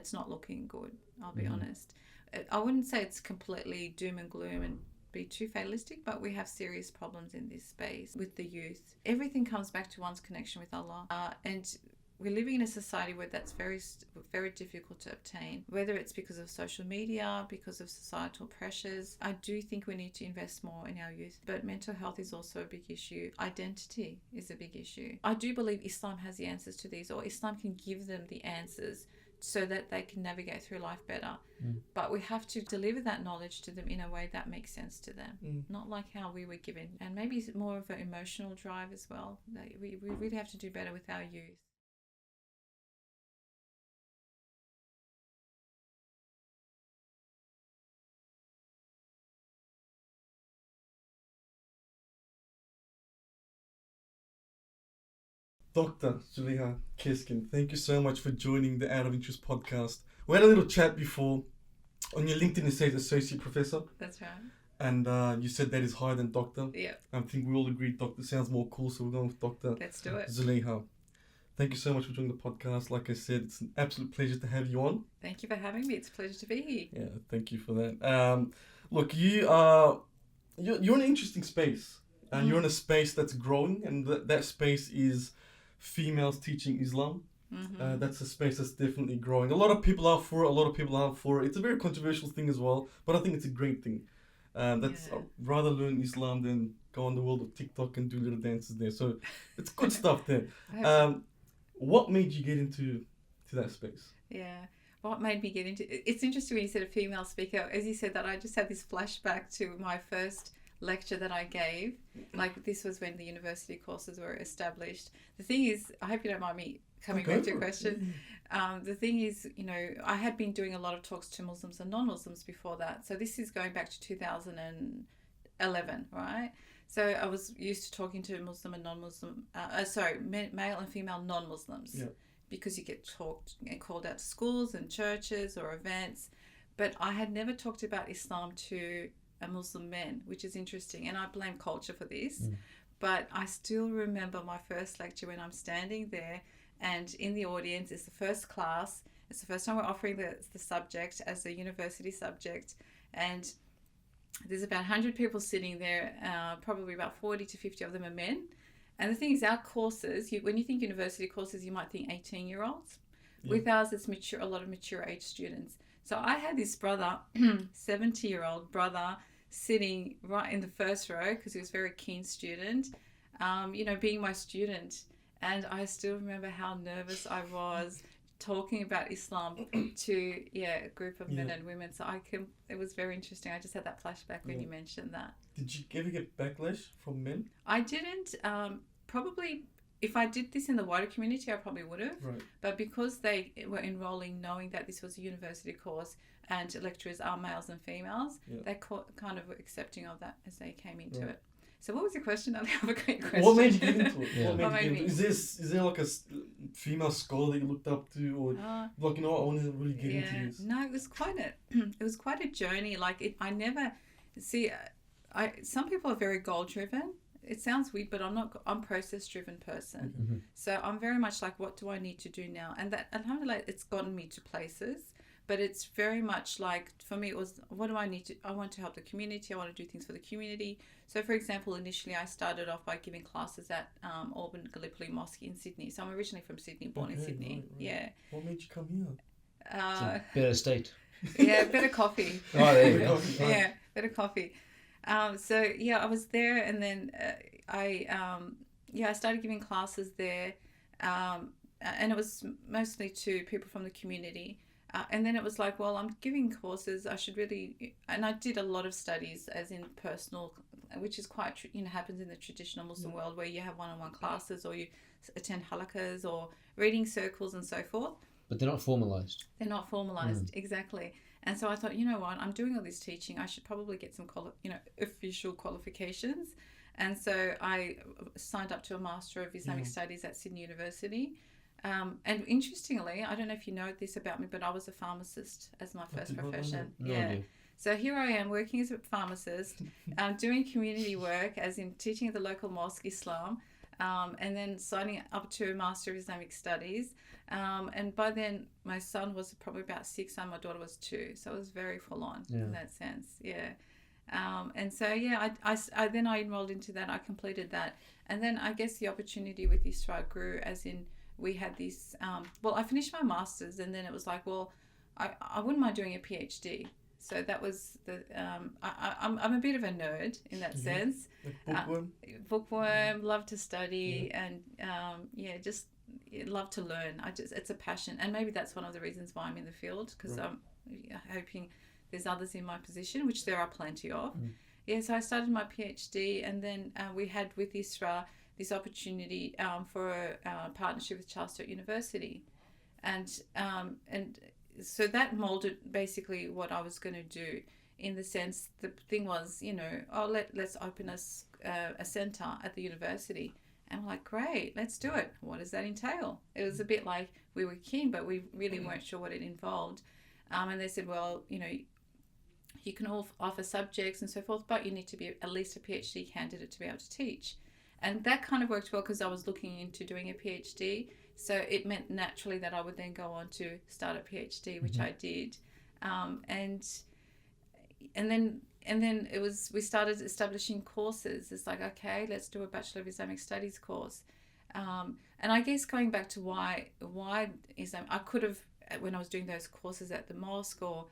it's not looking good, I'll be honest. I wouldn't say it's completely doom and gloom and be too fatalistic, but we have serious problems in this space with the youth. Everything comes back to one's connection with Allah, and we're living in a society where that's very, very difficult to obtain, whether it's because of social media, because of societal pressures. I do think we need to invest more in our youth, but mental health is also a big issue. Identity is a big issue. I do believe Islam has the answers to these, or Islam can give them the answers so that they can navigate through life better. But we have to deliver that knowledge to them in a way that makes sense to them, not like how we were given. And maybe it's more of an emotional drive as well. We really have to do better with our youth. Dr. Zuleyha Keskin, thank you so much for joining the Out of Interest podcast. We had a little chat before. On your LinkedIn, it says Associate Professor. That's right. And you said that is higher than Doctor. Yeah. I think we all agree Doctor sounds more cool, so we're going with Dr. Let's do it. Zuleyha. Thank you so much for joining the podcast. Like I said, it's an absolute pleasure to have you on. Thank you for having me. It's a pleasure to be here. Yeah, thank you for that. Look, you're in an interesting space. And you're in a space that's growing, and that space is females teaching Islam. That's a space that's definitely growing. A lot of people are for it, a lot of people aren't for it. It's a very controversial thing as well, but I think it's a great thing. I'd rather learn Islam than go on the world of TikTok and do little dances there. So it's good stuff there. What made you get into that space? Yeah. What made me get into it? It's interesting when you said a female speaker. As you said that, I just had this flashback to my first lecture that I gave. Like, this was when the university courses were established. The thing is, I hope you don't mind me coming back to your question. The thing is, I had been doing a lot of talks to Muslims and non-Muslims before that. So this is going back to 2011, right? So I was used to talking to Muslim and non-Muslim, male and female non-Muslims. Yeah. Because you get called out to schools and churches or events. But I had never talked about Islam to a Muslim men, which is interesting, and I blame culture for this. But I still remember my first lecture when I'm standing there, and in the audience is the first class. It's the first time we're offering the subject as a university subject, and there's about 100 people sitting there, probably about 40 to 50 of them are men. And the thing is, our courses, when you think university courses, you might think 18-year-olds. With ours, it's a lot of mature age students. So I had this brother, 70-year-old brother, sitting right in the first row because he was a very keen student, being my student. And I still remember how nervous I was talking about Islam to a group of men and women. So it was very interesting. I just had that flashback when you mentioned that. Did you ever get backlash from men? I didn't. Probably, if I did this in the wider community, I probably would have. Right. But because they were enrolling knowing that this was a university course and lecturers are males and females, they kind of were accepting of that as they came into it. So what was your question? I have a great question. What made you get into it? What made you get into it? Is there like a female scholar that you looked up to, or I want to really get into this? No, it was quite a journey. Like I never see. Some people are very goal driven. It sounds weird, but I'm not. I'm process driven person. So I'm very much like, what do I need to do now? And that, alhamdulillah, it's gotten me to places. But it's very much like, for me, it was, what do I need to, I want to help the community. I want to do things for the community. So, for example, initially I started off by giving classes at Auburn Gallipoli Mosque in Sydney. So I'm originally from Sydney, born in Sydney. Right. Yeah. What made you come here? Better state. Yeah, better coffee. Oh, there you go. Yeah, better coffee. I was there, and then I started giving classes there, and it was mostly to people from the community. And then it was like, well, I'm giving courses. I should really, and I did a lot of studies, as in personal, which is quite, happens in the traditional Muslim world, where you have one-on-one classes, or you attend halaqas or reading circles and so forth. But they're not formalised. They're not formalised, exactly. And so I thought, you know what, I'm doing all this teaching. I should probably get some, official qualifications. And so I signed up to a Master of Islamic Studies at Sydney University. And interestingly, I don't know if you know this about me, but I was a pharmacist as my first profession. So here I am working as a pharmacist, doing community work, as in teaching at the local mosque Islam. and then signing up to a Master of Islamic Studies. And by then, my son was probably about 6 and my daughter was 2. So it was very full on in that sense. Yeah. And so, yeah, I then I enrolled into that. I completed that. And then I guess the opportunity with ISRA grew, as in we had this, I finished my master's, and then it was like, well, I wouldn't mind doing a PhD. So that was the, I'm a bit of a nerd in that sense. Bookworm, love to study, and just love to learn. It's a passion. And maybe that's one of the reasons why I'm in the field, because I'm hoping there's others in my position, which there are plenty of. So I started my PhD, and then we had with ISRA this opportunity for a partnership with Charles Sturt University, and so that molded basically what I was going to do. In the sense, the thing was, let's open a centre at the university, and we're like, great, let's do it. What does that entail? It was a bit like we were keen, but we really weren't sure what it involved. And they said, well, you can all offer subjects and so forth, but you need to be at least a PhD candidate to be able to teach. And that kind of worked well because I was looking into doing a PhD. So it meant naturally that I would then go on to start a PhD, which I did. And then it was, we started establishing courses. It's like, okay, let's do a Bachelor of Islamic Studies course. And I guess going back to why Islam, I could have, when I was doing those courses at the mosque or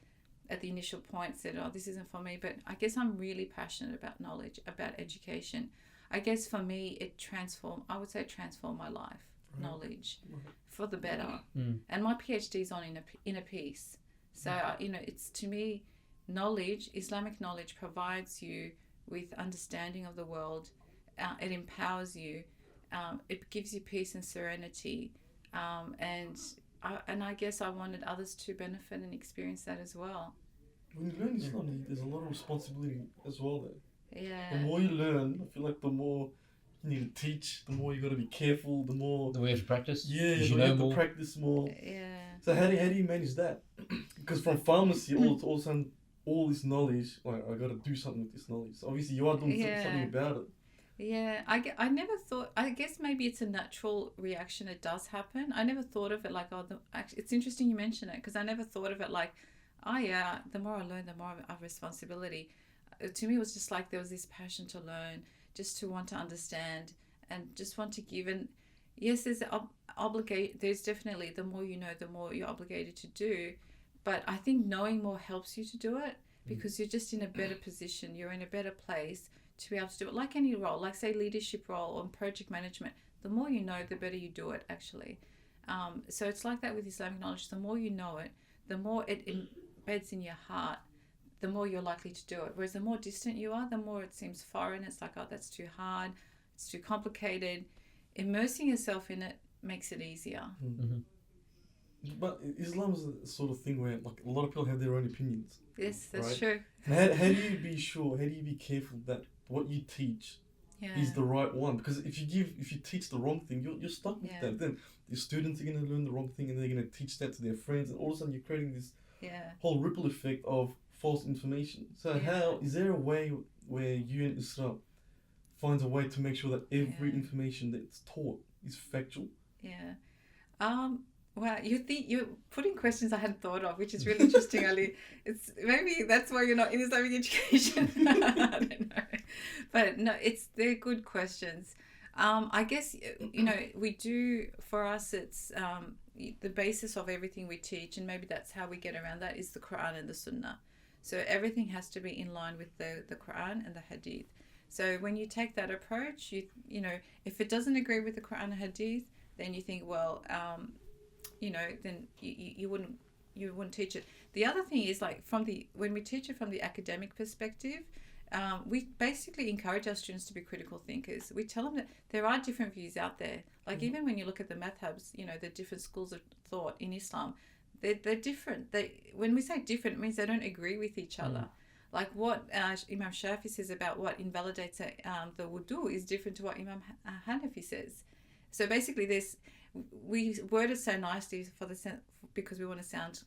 at the initial point, said, oh, this isn't for me. But I guess I'm really passionate about knowledge, about education. I guess for me, it transformed my life, knowledge, for the better. And my PhD is on inner peace. So, it's, to me, knowledge, Islamic knowledge, provides you with understanding of the world. It empowers you. It gives you peace and serenity. And I guess I wanted others to benefit and experience that as well. When you learn Islam, there's a lot of responsibility as well there. Yeah. The more you learn, I feel like the more you need to teach, the more you got to be careful, the more you have to practice. Yeah, you have to practice more. Yeah. So how do you manage that? Because from pharmacy, all of a sudden, all this knowledge, like, I got to do something with this knowledge. So obviously, you are doing something about it. Yeah, I never thought, I guess maybe it's a natural reaction. It does happen. I never thought of it like, actually, it's interesting you mention it, because I never thought of it like, the more I learn, the more I have responsibility. To me, it was just like there was this passion to learn, just to want to understand, and just want to give. And yes, there's there's definitely, the more you know, the more you're obligated to do. But I think knowing more helps you to do it, because you're just in a better position. You're in a better place to be able to do it. Like any role, like say leadership role or project management, the more you know, the better you do it, actually. So it's like that with Islamic knowledge. The more you know it, the more it embeds in your heart, the more you're likely to do it. Whereas the more distant you are, the more it seems foreign. It's like, oh, that's too hard. It's too complicated. Immersing yourself in it makes it easier. But Islam is a sort of thing where, like, a lot of people have their own opinions. Yes, that's true. How do you be sure? How do you be careful that what you teach is the right one? Because if you teach the wrong thing, you're stuck with that. Then the students are going to learn the wrong thing, and they're going to teach that to their friends, and all of a sudden you're creating this whole ripple effect of false information. So how is there a way where you and ISRA finds a way to make sure that every information that's taught is factual? Wow, you're putting questions I hadn't thought of, which is really interesting, Ali. It's maybe that's why you're not in Islamic education. I don't know, but no, they're good questions. I guess we do. For us, it's the basis of everything we teach, and maybe that's how we get around that, is the Quran and the Sunnah. So everything has to be in line with the Quran and the Hadith. So when you take that approach, you know, if it doesn't agree with the Quran and Hadith, then you think, well, then you wouldn't teach it. The other thing is, like, when we teach it from the academic perspective, we basically encourage our students to be critical thinkers. We tell them that there are different views out there. Like, even when you look at the madhabs, the different schools of thought in Islam, they're different. When we say different, it means they don't agree with each other. Like what Imam Shafi says about what invalidates the wudu is different to what Imam Hanafi says. So basically, we word it so nicely because we want to sound,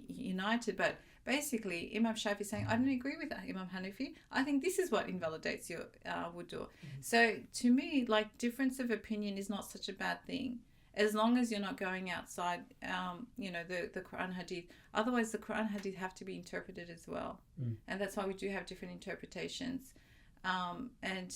united. But basically, Imam Shafi is saying, I don't agree with Imam Hanafi. I think this is what invalidates your wudu. So to me, like, difference of opinion is not such a bad thing, as long as you're not going outside, the Quran Hadith. Otherwise, the Quran Hadith have to be interpreted as well. And that's why we do have different interpretations. And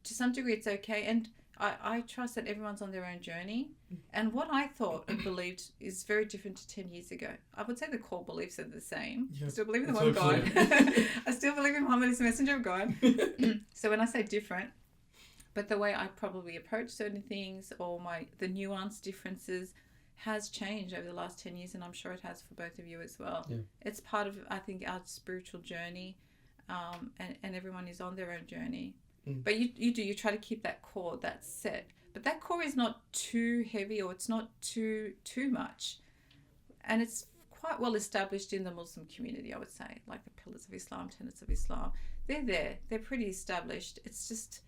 to some degree, it's okay. And I trust that everyone's on their own journey. And what I thought and believed is very different to 10 years ago. I would say the core beliefs are the same. Yeah, I still believe in the one God. I still believe in Muhammad as the messenger of God. So when I say different, but the way I probably approach certain things or the nuanced differences has changed over the last 10 years, and I'm sure it has for both of you as well. Yeah. It's part of, I think, our spiritual journey, and everyone is on their own journey. But you try to keep that core that's set. But that core is not too heavy, or it's not too much. And it's quite well established in the Muslim community, I would say, like the pillars of Islam, tenets of Islam. They're there. They're pretty established. It's just,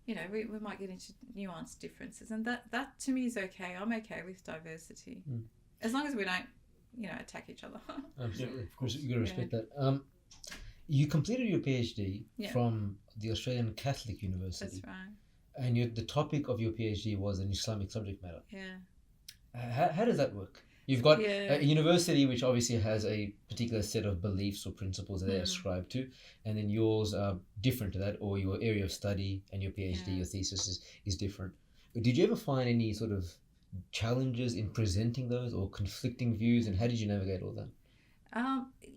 we might get into nuanced differences, and that to me is okay. I'm okay with diversity, as long as we don't, attack each other. Absolutely, of course, you got to respect that. You completed your PhD from the Australian Catholic University. That's right. And the topic of your PhD was an Islamic subject matter. Yeah. How does that work? You've got a university which obviously has a particular set of beliefs or principles that they ascribe to, and then yours are different to that, or your area of study and your PhD, your thesis is different. Did you ever find any sort of challenges in presenting those or conflicting views, and how did you navigate all that?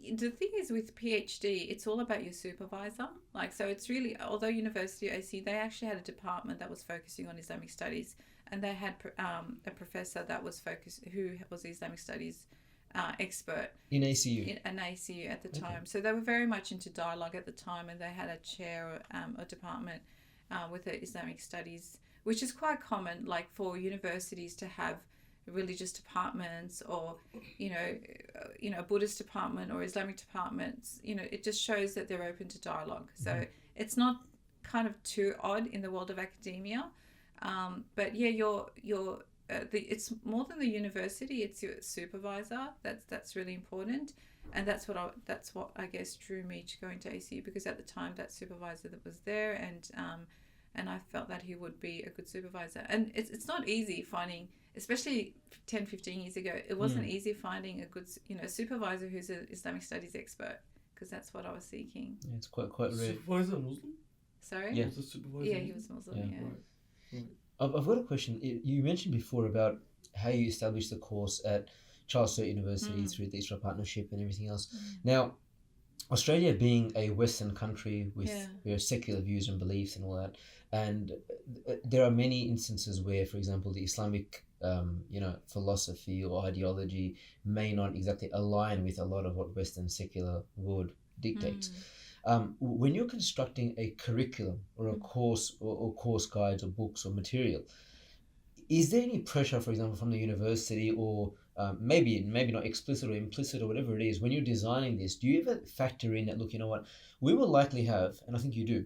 The thing is with PhD, it's all about your supervisor. So it's really, although University of AC, they actually had a department that was focusing on Islamic studies, and they had a professor that was who was the Islamic studies expert in ACU. In an ACU at the time. So they were very much into dialogue at the time, and they had a chair, a department with the Islamic studies, which is quite common, like for universities to have religious departments, or a Buddhist department or Islamic departments. It just shows that they're open to dialogue. So it's not kind of too odd in the world of academia. But yeah, it's more than the university, it's your supervisor that's really important, and that's what I guess drew me to going to ACU, because at the time that supervisor that was there, and I felt that he would be a good supervisor. And it's not easy finding, especially 10-15 years ago, it wasn't easy finding a good supervisor who's an Islamic studies expert, because that's what I was seeking. Yeah, it's quite rare. Supervisor Muslim? Sorry? Yeah. Was the supervisor Yeah, he was Muslim, yeah. Right. I've got a question. You mentioned before about how you established the course at Charles Sturt University through the ISRA partnership and everything else. Now, Australia being a Western country with secular views and beliefs and all that, and there are many instances where, for example, the Islamic philosophy or ideology may not exactly align with a lot of what Western secular world dictates. When you're constructing a curriculum or a course or course guides or books or material, is there any pressure, for example, from the university, or maybe not explicit or implicit or whatever it is, when you're designing this, do you ever factor in that, look, we will likely have, and I think you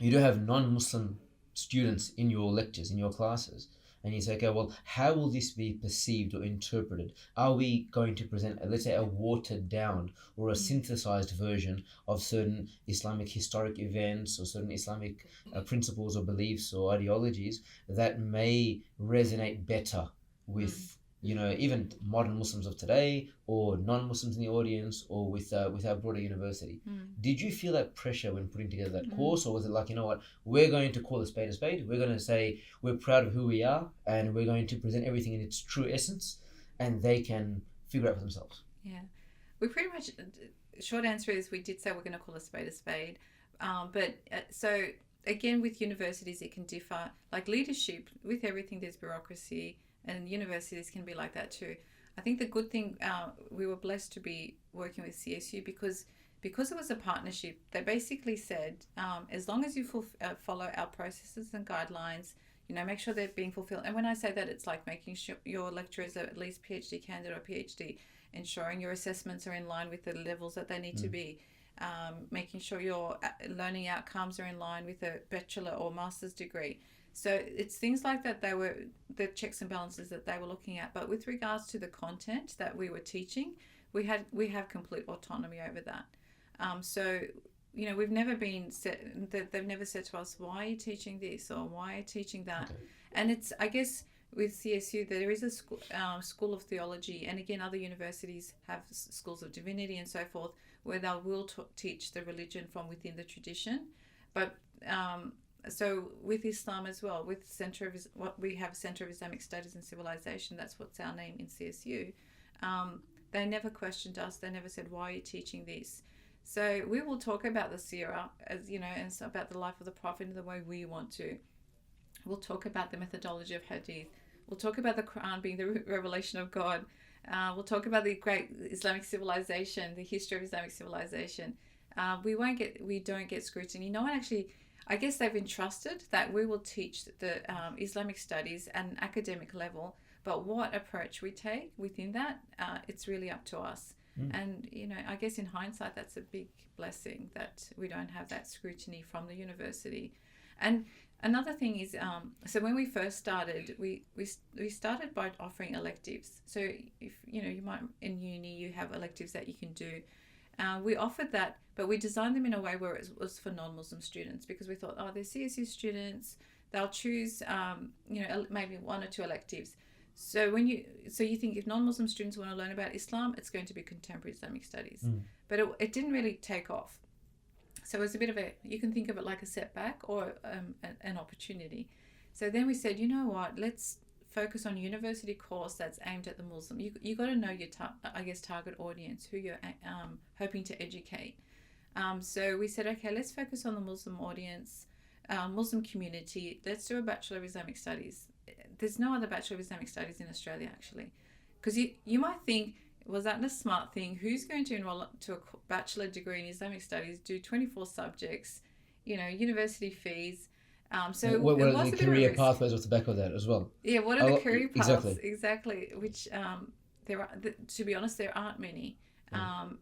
do have non-Muslim students in your lectures, in your classes, and you say, okay, well, how will this be perceived or interpreted? Are we going to present, let's say, a watered down or a synthesized version of certain Islamic historic events or certain Islamic principles or beliefs or ideologies that may resonate better with, even modern Muslims of today, or non-Muslims in the audience, or with our broader university? Did you feel that pressure when putting together that course, or was it like, we're going to call a spade a spade, we're going to say we're proud of who we are, and we're going to present everything in its true essence, and they can figure it out for themselves? Yeah, we pretty much, short answer is we did say we're going to call a spade. But so again, with universities, it can differ. Like leadership, with everything, there's bureaucracy, and universities can be like that too. I think the good thing, we were blessed to be working with CSU because it was a partnership. They basically said, as long as you follow our processes and guidelines, make sure they're being fulfilled. And when I say that, it's like making sure your lecturers are at least PhD candidate or PhD, ensuring your assessments are in line with the levels that they need to be, making sure your learning outcomes are in line with a bachelor or master's degree. So it's things like that. They were the checks and balances that they were looking at. But with regards to the content that we were teaching, we have complete autonomy over that. So, you know, we've never been they've never said to us, why are you teaching this or why are you teaching that? Okay. And it's, I guess, with CSU, there is a school of theology, and again, other universities have schools of divinity and so forth, where they will teach the religion from within the tradition. But so with Islam as well, with we have Centre of Islamic Studies and Civilization. That's what's our name in CSU. They never questioned us. They never said, why are you teaching this? So we will talk about the seerah, as you know, and so about the life of the Prophet in the way we want to. We'll talk about the methodology of hadith. We'll talk about the Quran being the revelation of God. We'll talk about the great Islamic civilization, the history of Islamic civilization. We don't get scrutiny. No one actually, I guess they've entrusted that we will teach the Islamic studies at an academic level, but what approach we take within that, it's really up to us. And, you know, I guess in hindsight, that's a big blessing that we don't have that scrutiny from the university. And another thing is, so when we first started, we started by offering electives. So if, you know, you might, in uni, you have electives that you can do. We offered that, but we designed them in a way where it was for non-Muslim students, because we thought, they're CSU students, they'll choose, you know, maybe one or two electives. So you think if non-Muslim students want to learn about Islam, it's going to be contemporary Islamic studies. But it didn't really take off. So it was a bit of you can think of it like a setback or an opportunity. So then we said, you know what, let's focus on a university course that's aimed at the Muslim. You got to know your target audience, who you're hoping to educate. So we said, okay, let's focus on the Muslim audience, Muslim community. Let's do a Bachelor of Islamic Studies. There's no other Bachelor of Islamic Studies in Australia, actually. Because you might think, was that a smart thing? Who's going to enroll to a bachelor degree in Islamic Studies, do 24 subjects, you know, university fees? So what it are was the a bit career of a risk. pathways off the back of that as well? Yeah, what are the career paths? Exactly. Which there are, to be honest, there aren't many.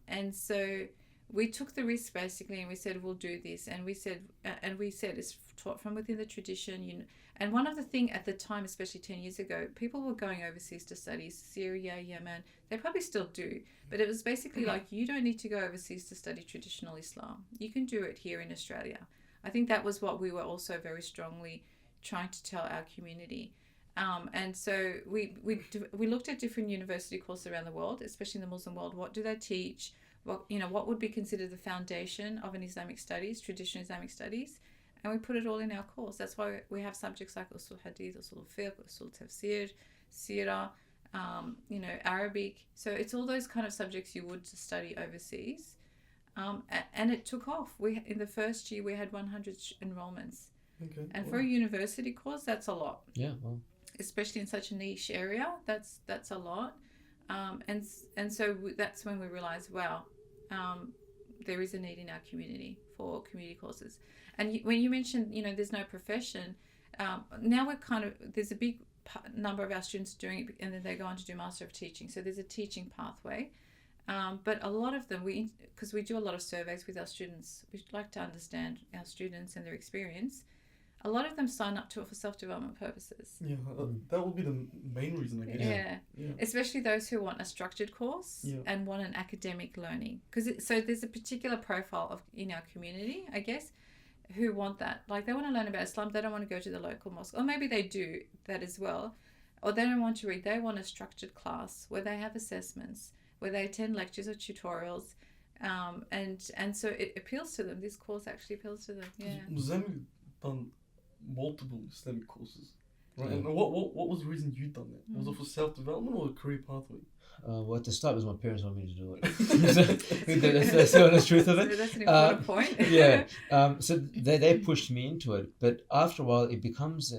And so we took the risk basically, and we said we'll do this, and we said it's taught from within the tradition. And one of the things at the time, especially 10 years ago, people were going overseas to study Syria, Yemen. They probably still do, but it was basically like, you don't need to go overseas to study traditional Islam. You can do it here in Australia. I think that was what we were also very strongly trying to tell our community. And so we looked at different university courses around the world, especially in the Muslim world. What do they teach? What would be considered the foundation of an Islamic studies, traditional Islamic studies? And we put it all in our course. That's why we have subjects like Usul Hadith, Usul Fiqh, Usul Tafsir, Seerah, Arabic. So it's all those kind of subjects you would study overseas. And it took off. In the first year, we had 100 enrollments. Okay. And for a university course, that's a lot. Yeah, well. Especially in such a niche area, that's a lot. And so that's when we realized, wow, there is a need in our community for community courses. And when you mentioned, there's no profession, now there's a big number of our students doing it, and then they go on to do Master of Teaching. So there's a teaching pathway. But a lot of them, because we do a lot of surveys with our students, we'd like to understand our students and their experience. A lot of them sign up to it for self-development purposes. Yeah, that will be the main reason, I guess. Yeah. Especially those who want a structured course and want an academic learning. So there's a particular profile in our community, I guess, who want that. Like, they want to learn about Islam, they don't want to go to the local mosque. Or maybe they do that as well. Or they don't want to read, they want a structured class where they have assessments, where they attend lectures or tutorials. And so it appeals to them. This course actually appeals to them. Yeah. Zamil done multiple Islamic courses, right? And what was the reason you done that? Was it for self-development or a career pathway? Well, at the start, it was my parents wanted me to do it. That's the honest truth of it. So that's an important point. Yeah. So they pushed me into it, but after a while, it becomes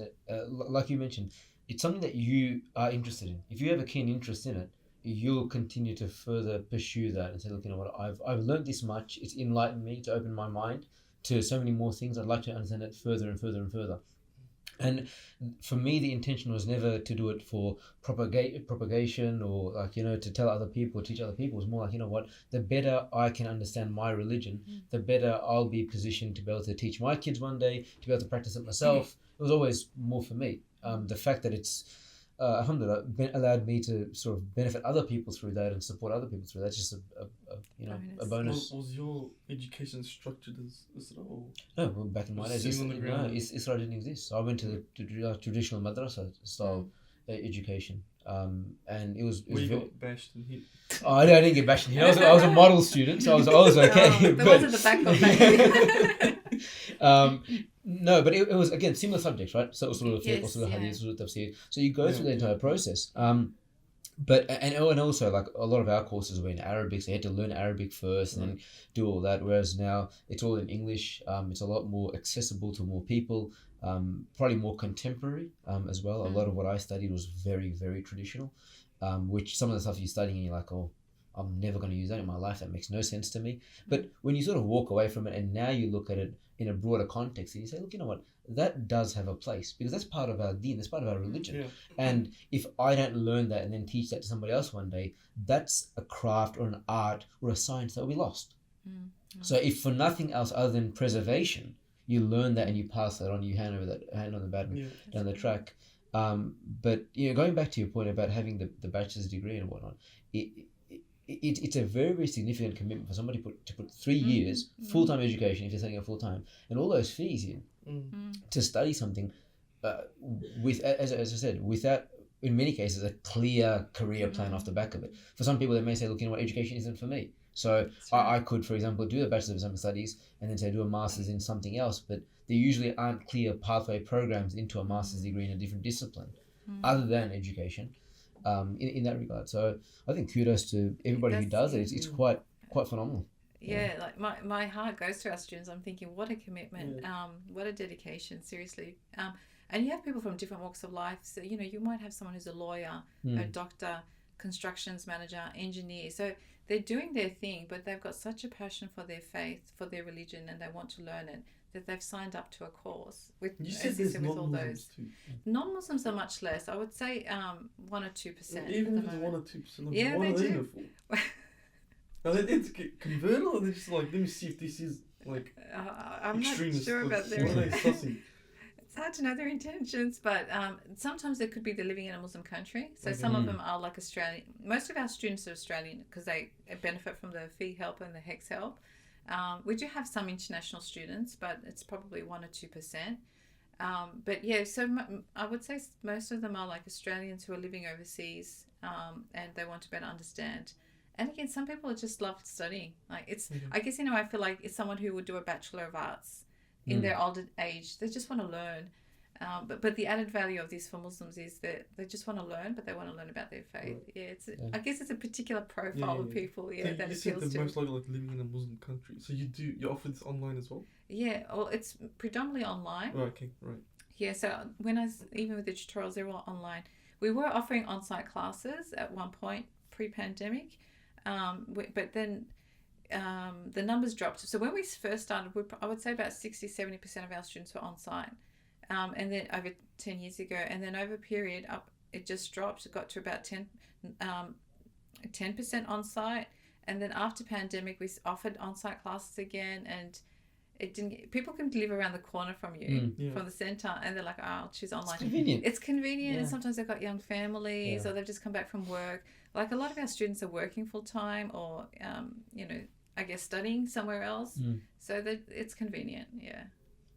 like you mentioned, it's something that you are interested in. If you have a keen interest in it, you'll continue to further pursue that and say, look, you know what, I've learned this much. It's enlightened me to open my mind to so many more things. I'd like to understand it further and further and further. And for me, the intention was never to do it for propagation or to tell other people, teach other people. It was more like, you know what, the better I can understand my religion, the better I'll be positioned to be able to teach my kids one day, to be able to practice it myself. It was always more for me. The fact that it's alhamdulillah, allowed me to sort of benefit other people through that and support other people through that. That's just a bonus. Was your education structured as ISRA? Or No, well, back in my days, ISRA didn't exist. So I went to the traditional madrasa style education. And it was you got bashed and hit? Oh, I didn't get bashed and hit. I was a model student, so I was okay. There wasn't the back of no, but it was again similar subjects, right? So also Yes, hadith, tafsir. So you go through the entire process. But also like a lot of our courses were in Arabic, so you had to learn Arabic first and then do all that. Whereas now it's all in English. It's a lot more accessible to more people. Probably more contemporary as well. A lot of what I studied was very, very traditional, which some of the stuff you're studying and you're like, oh, I'm never going to use that in my life. That makes no sense to me. But when you sort of walk away from it and now you look at it in a broader context and you say, look, you know what, that does have a place because that's part of our deen, that's part of our religion. Yeah. And if I don't learn that and then teach that to somebody else one day, that's a craft or an art or a science that will be lost. So if for nothing else other than preservation, you learn that and you pass that on, you hand on the baton down the track. But going back to your point about having the bachelor's degree and whatnot, it's a very, very significant commitment for somebody to put 3 years full-time education if they're studying it full-time and all those fees in to study something with, as I said, without in many cases a clear career plan off the back of it. For some people they may say, look, you know what, education isn't for me. So I could, for example, do a Bachelor of Islamic Studies and then say do a Master's in something else, but there usually aren't clear pathway programs into a Master's degree in a different discipline other than education in that regard. So I think kudos to everybody who does it. It's quite phenomenal. Yeah, like my heart goes to our students. I'm thinking, what a commitment, what a dedication, seriously. And you have people from different walks of life. So, you might have someone who's a lawyer, a doctor, constructions manager, engineer. So they're doing their thing, but they've got such a passion for their faith, for their religion, and they want to learn it, that they've signed up to a course with, as you said, with all those. Too. Non-Muslims are much less. I would say 1 or 2%. Even if it's 1 or 2%, what are they here for? Are they there to get converted, or are they just like, let me see if this is like I'm extremist? Not sure about their. What are they sussing? It's hard to know their intentions, but sometimes it could be they're living in a Muslim country. So some of them are like Australian. Most of our students are Australian because they benefit from the fee help and the HEX help. We do have some international students, but it's probably 1 or 2%. But yeah, so I would say most of them are like Australians who are living overseas and they want to better understand. And again, some people just love studying. Like it's, I guess, I feel like it's someone who would do a Bachelor of Arts in their older age. They just want to learn. But the added value of this for Muslims is that they just want to learn, but they want to learn about their faith. Right. I guess it's a particular profile of people. So that you appeals said to. They're most likely like living in a Muslim country. So you offer this online as well? Yeah, well, it's predominantly online. Oh, okay, right. Yeah, so even with the tutorials, they're all online. We were offering on-site classes at one point pre-pandemic, but then the numbers dropped. So when we first started, I would say about 60-70% of our students were on-site. And then over 10 years ago, and then over a period up, it just dropped. It got to about 10% on-site. And then after pandemic, we offered on-site classes again, and it didn't. People can live around the corner from you, from the centre, and they're like, "Oh, I'll choose online." It's convenient, and sometimes they've got young families, or they've just come back from work. Like a lot of our students are working full time, or I guess studying somewhere else, so that it's convenient. Yeah.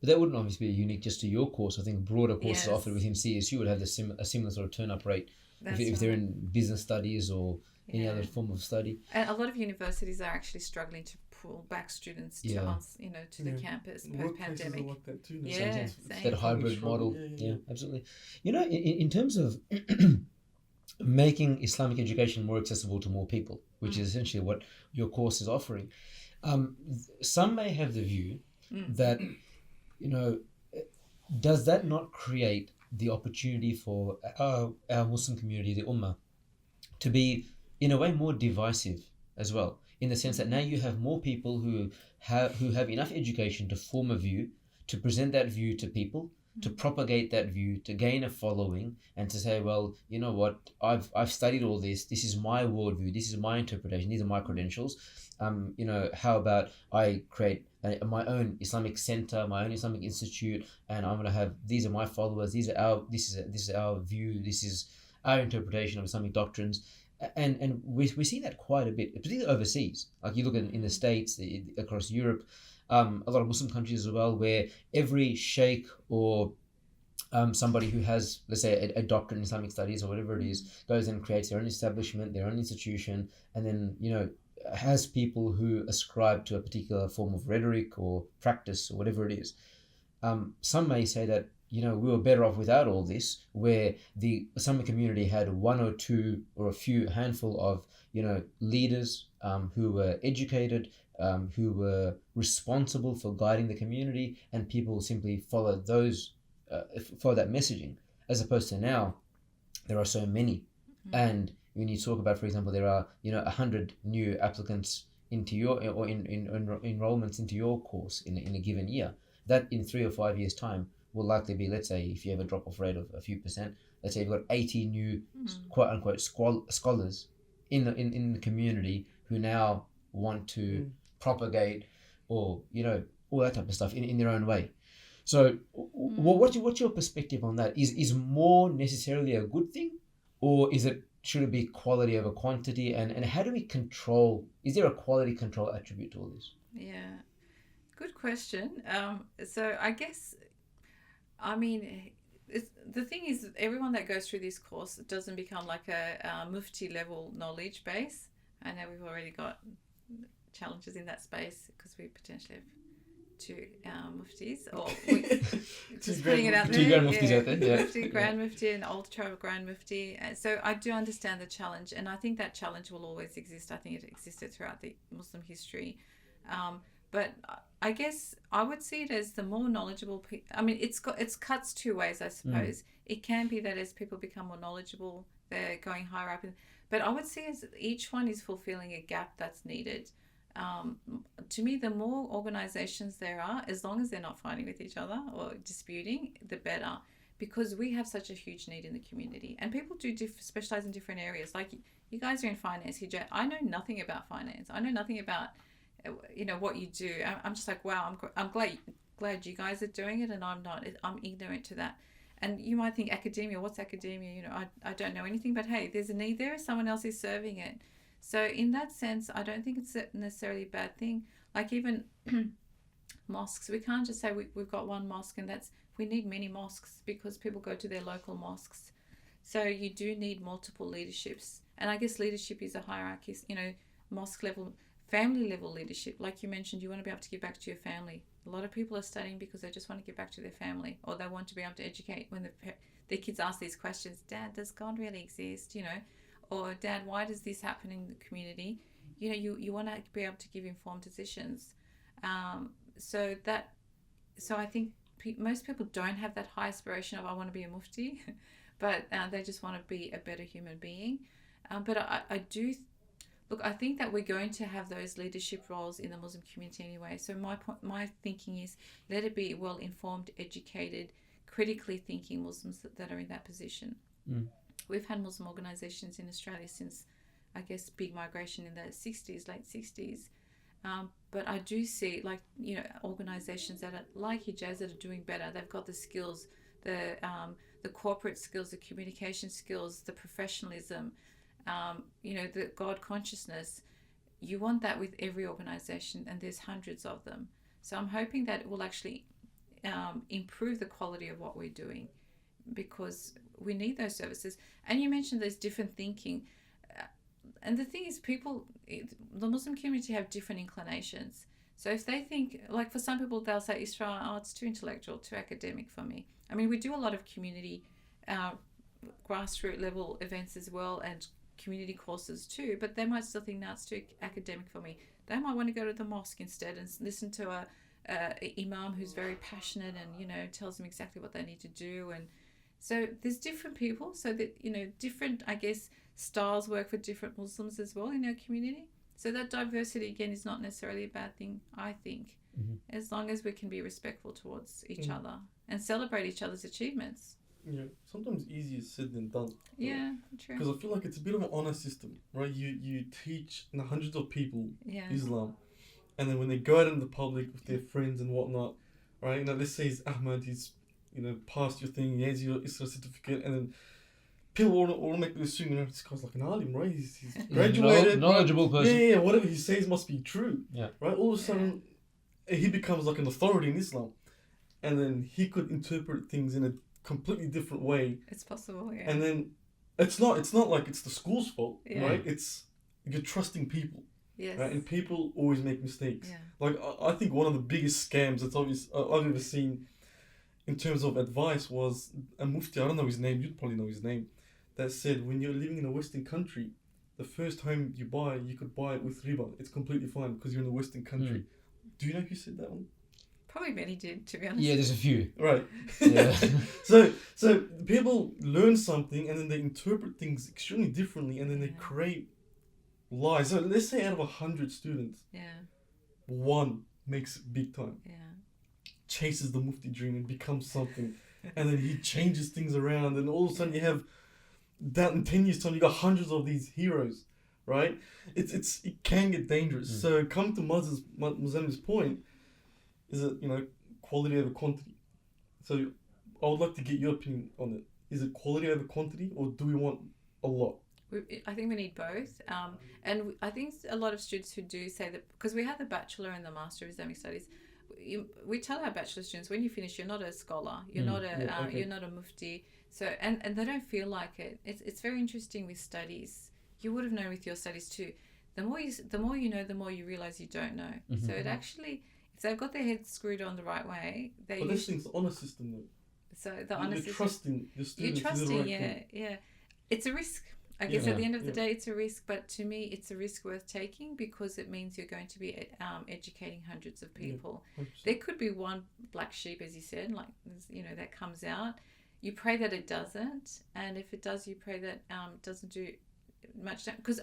But that wouldn't obviously be unique just to your course. I think broader courses offered within CSU would have a similar sort of turn-up rate if they're in business studies or any other form of study. And a lot of universities are actually struggling to pull back students to the campus post-pandemic. Like that too, that hybrid model. Yeah, absolutely. In terms of making Islamic education more accessible to more people, which is essentially what your course is offering, some may have the view that does that not create the opportunity for our Muslim community, the Ummah, to be in a way more divisive as well, in the sense that now you have more people who have enough education to form a view, to present that view to people, to propagate that view, to gain a following, and to say, well, you know what, I've studied all this. This is my worldview. This is my interpretation. These are my credentials. How about I create my own Islamic center, my own Islamic institute, and I'm going to have, these are my followers. This is our view. This is our interpretation of Islamic doctrines. And we see that quite a bit, particularly overseas. Like you look in the States, across Europe, a lot of Muslim countries as well, where every sheikh or somebody who has, let's say, a doctorate in Islamic studies or whatever it is, goes and creates their own establishment, their own institution, and then, has people who ascribe to a particular form of rhetoric or practice or whatever it is. Some may say that, we were better off without all this, where the Islamic community had one or two or a handful of, leaders who were educated, who were responsible for guiding the community, and people simply followed that messaging, as opposed to now, there are so many. And when you talk about, for example, there are 100 new applicants into your or in enrollments into your course in a given year, that in 3 or 5 years time will likely be, let's say, if you have a drop-off rate of a few percent, let's say you've got 80 new quote unquote scholars in the community who now want to propagate or all that type of stuff in their own way. So what's your perspective on that? Is more necessarily a good thing, or should it be quality over quantity? And how do we control? Is there a quality control attribute to all this? Yeah, good question. So I guess, the thing is, everyone that goes through this course doesn't become like a mufti level knowledge base. I know we've already got challenges in that space because we potentially have 2 muftis, or just putting it out there. 2 grand muftis out there, yeah. Mufti, grand mufti, and ultra grand mufti. So I do understand the challenge, and I think that challenge will always exist. I think it existed throughout the Muslim history. But I guess I would see it as the more knowledgeable people. It's cuts 2 ways, I suppose. It can be that as people become more knowledgeable, they're going higher up. But I would see as each one is fulfilling a gap that's needed. To me, the more organizations there are, as long as they're not fighting with each other or disputing, the better, because we have such a huge need in the community, and people do specialize in different areas. Like you guys are in finance, Hejaz. I know nothing about finance. I know nothing about what you do. I'm just like, wow, I'm glad you guys are doing it, and I'm not. I'm ignorant to that. And you might think academia. What's academia? I don't know anything. But hey, there's a need there. Someone else is serving it. So in that sense, I don't think it's necessarily a bad thing. Like even mosques, we can't just say we've got one mosque, and we need many mosques because people go to their local mosques. So you do need multiple leaderships. And I guess leadership is a hierarchy, mosque level, family level leadership. Like you mentioned, you want to be able to give back to your family. A lot of people are studying because they just want to give back to their family, or they want to be able to educate when their kids ask these questions. Dad, does God really exist? Or Dad, why does this happen in the community? You want to be able to give informed decisions. So I think most people don't have that high aspiration of I want to be a mufti, but they just want to be a better human being. But I do look. I think that we're going to have those leadership roles in the Muslim community anyway. So my thinking is, let it be well informed, educated, critically thinking Muslims that are in that position. We've had Muslim organisations in Australia since, I guess, big migration in the late 60s. But I do see, organisations that are like Hejaz that are doing better. They've got the skills, the corporate skills, the communication skills, the professionalism, the God consciousness. You want that with every organisation, and there's hundreds of them. So I'm hoping that it will actually improve the quality of what we're doing, because we need those services. And you mentioned there's different thinking. And the thing is, the Muslim community have different inclinations. So if they think, like for some people, they'll say, ISRA, it's too intellectual, too academic for me. We do a lot of community, grassroots level events as well, and community courses too, but they might still think, no, it's too academic for me. They might want to go to the mosque instead and listen to a imam who's very passionate and, tells them exactly what they need to do. And so there's different people, so that, different, I guess, styles work for different Muslims as well in our community. So that diversity, again, is not necessarily a bad thing, I think, as long as we can be respectful towards each other and celebrate each other's achievements. Yeah, sometimes easier said than done. Yeah, true. Because I feel like it's a bit of an honor system, right? You teach hundreds of people Islam, and then when they go out in the public with their friends and whatnot, right? Let's say it's Ahmad, he's passed your thing, he has your ISRA certificate, and then people automatically assume, you know, this guy's like an alim, right? He's graduated, knowledgeable person. Yeah, whatever he says must be true. Yeah. Right. All of a sudden, he becomes like an authority in Islam, and then he could interpret things in a completely different way. It's possible, yeah. And then it's not like it's the school's fault, right? It's you're trusting people. Yes. Right? And people always make mistakes. Yeah. Like I think one of the biggest scams that's obvious I've ever seen in terms of advice was a mufti, I don't know his name, you'd probably know his name, that said when you're living in a Western country, the first home you buy, you could buy it with riba. It's completely fine because you're in a Western country. Do you know who said that one? Probably many did, to be honest. Yeah, there's a few. Right. Yeah. So people learn something and then they interpret things extremely differently and then they create lies. So let's say out of 100 students, one makes it big time. Yeah. Chases the mufti dream and becomes something. And then he changes things around and all of a sudden you have that in 10 years time you got hundreds of these heroes, right? It can get dangerous. So come to Muzamil's point, is it, you know, quality over quantity. So I would like to get your opinion on it. Is it quality over quantity or do we want a lot? I think we need both. And I think a lot of students who do say that, because we have the Bachelor and the Master of Islamic Studies, we tell our Bachelor students, when you finish, you're not a scholar, you're not a mufti. So, and they don't feel like it. It's very interesting with studies. You would have known with your studies too. The more you know, the more you realize you don't know. So it actually, if they've got their heads screwed on the right way, they. But this thing's the honor system, though. So the honor system. You're trusting the students. You're trusting, the right yeah. It's a risk. I guess at the end of the day, it's a risk. But to me, it's a risk worth taking because it means you're going to be educating hundreds of people. Yeah, there could be one black sheep, as you said, like that comes out. You pray that it doesn't, and if it does, you pray that it doesn't do much damage. Because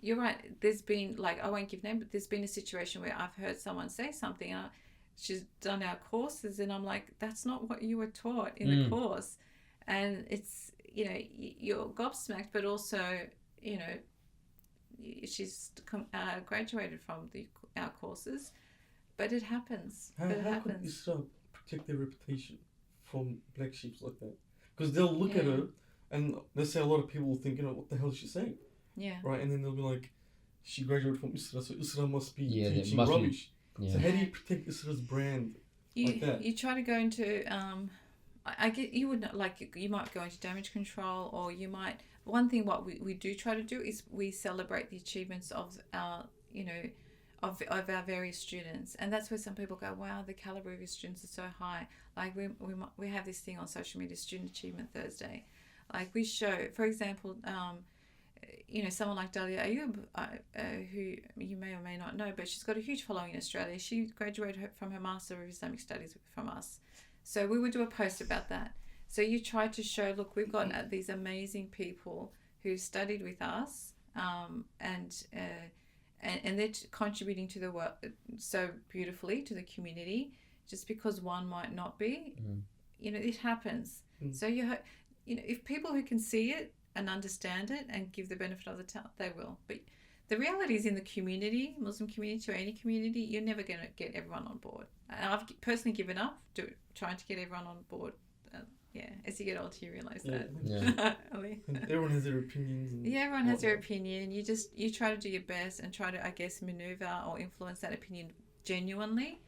you're right. There's been, like, I won't give name, but there's been a situation where I've heard someone say something. She's done our courses, and I'm like, that's not what you were taught in the course, and it's. You're gobsmacked, but also, she's graduated from our courses, but it happens. How could Islam protect their reputation from black sheep like that? Because they'll look at her, and let's say a lot of people will think, what the hell is she saying? Yeah. Right, and then they'll be like, she graduated from ISRA, so ISRA must be teaching rubbish. So how do you protect ISRA's brand like that? You try to go into... I get you would not, like, you might go into damage control, or you might. One thing what we do try to do is we celebrate the achievements of our of our various students, and that's where some people go, wow, the caliber of your students is so high. Like we have this thing on social media, Student Achievement Thursday. Like we show, for example, someone like Dalia Ayub, who you may or may not know, but she's got a huge following in Australia. She graduated from her Master of Islamic Studies from us. So we would do a post about that. So you try to show, look, we've got these amazing people who studied with us, and they're contributing to the work so beautifully to the community. Just because one might not be, it happens. So if people who can see it and understand it and give the benefit of the doubt, they will. But the reality is, in the community, Muslim community or any community, you're never going to get everyone on board. And I've personally given up trying to get everyone on board. As you get older, you realise that. Yeah. Everyone has their opinions. Everyone has their opinion. You try to do your best and try to, I guess, maneuver or influence that opinion genuinely.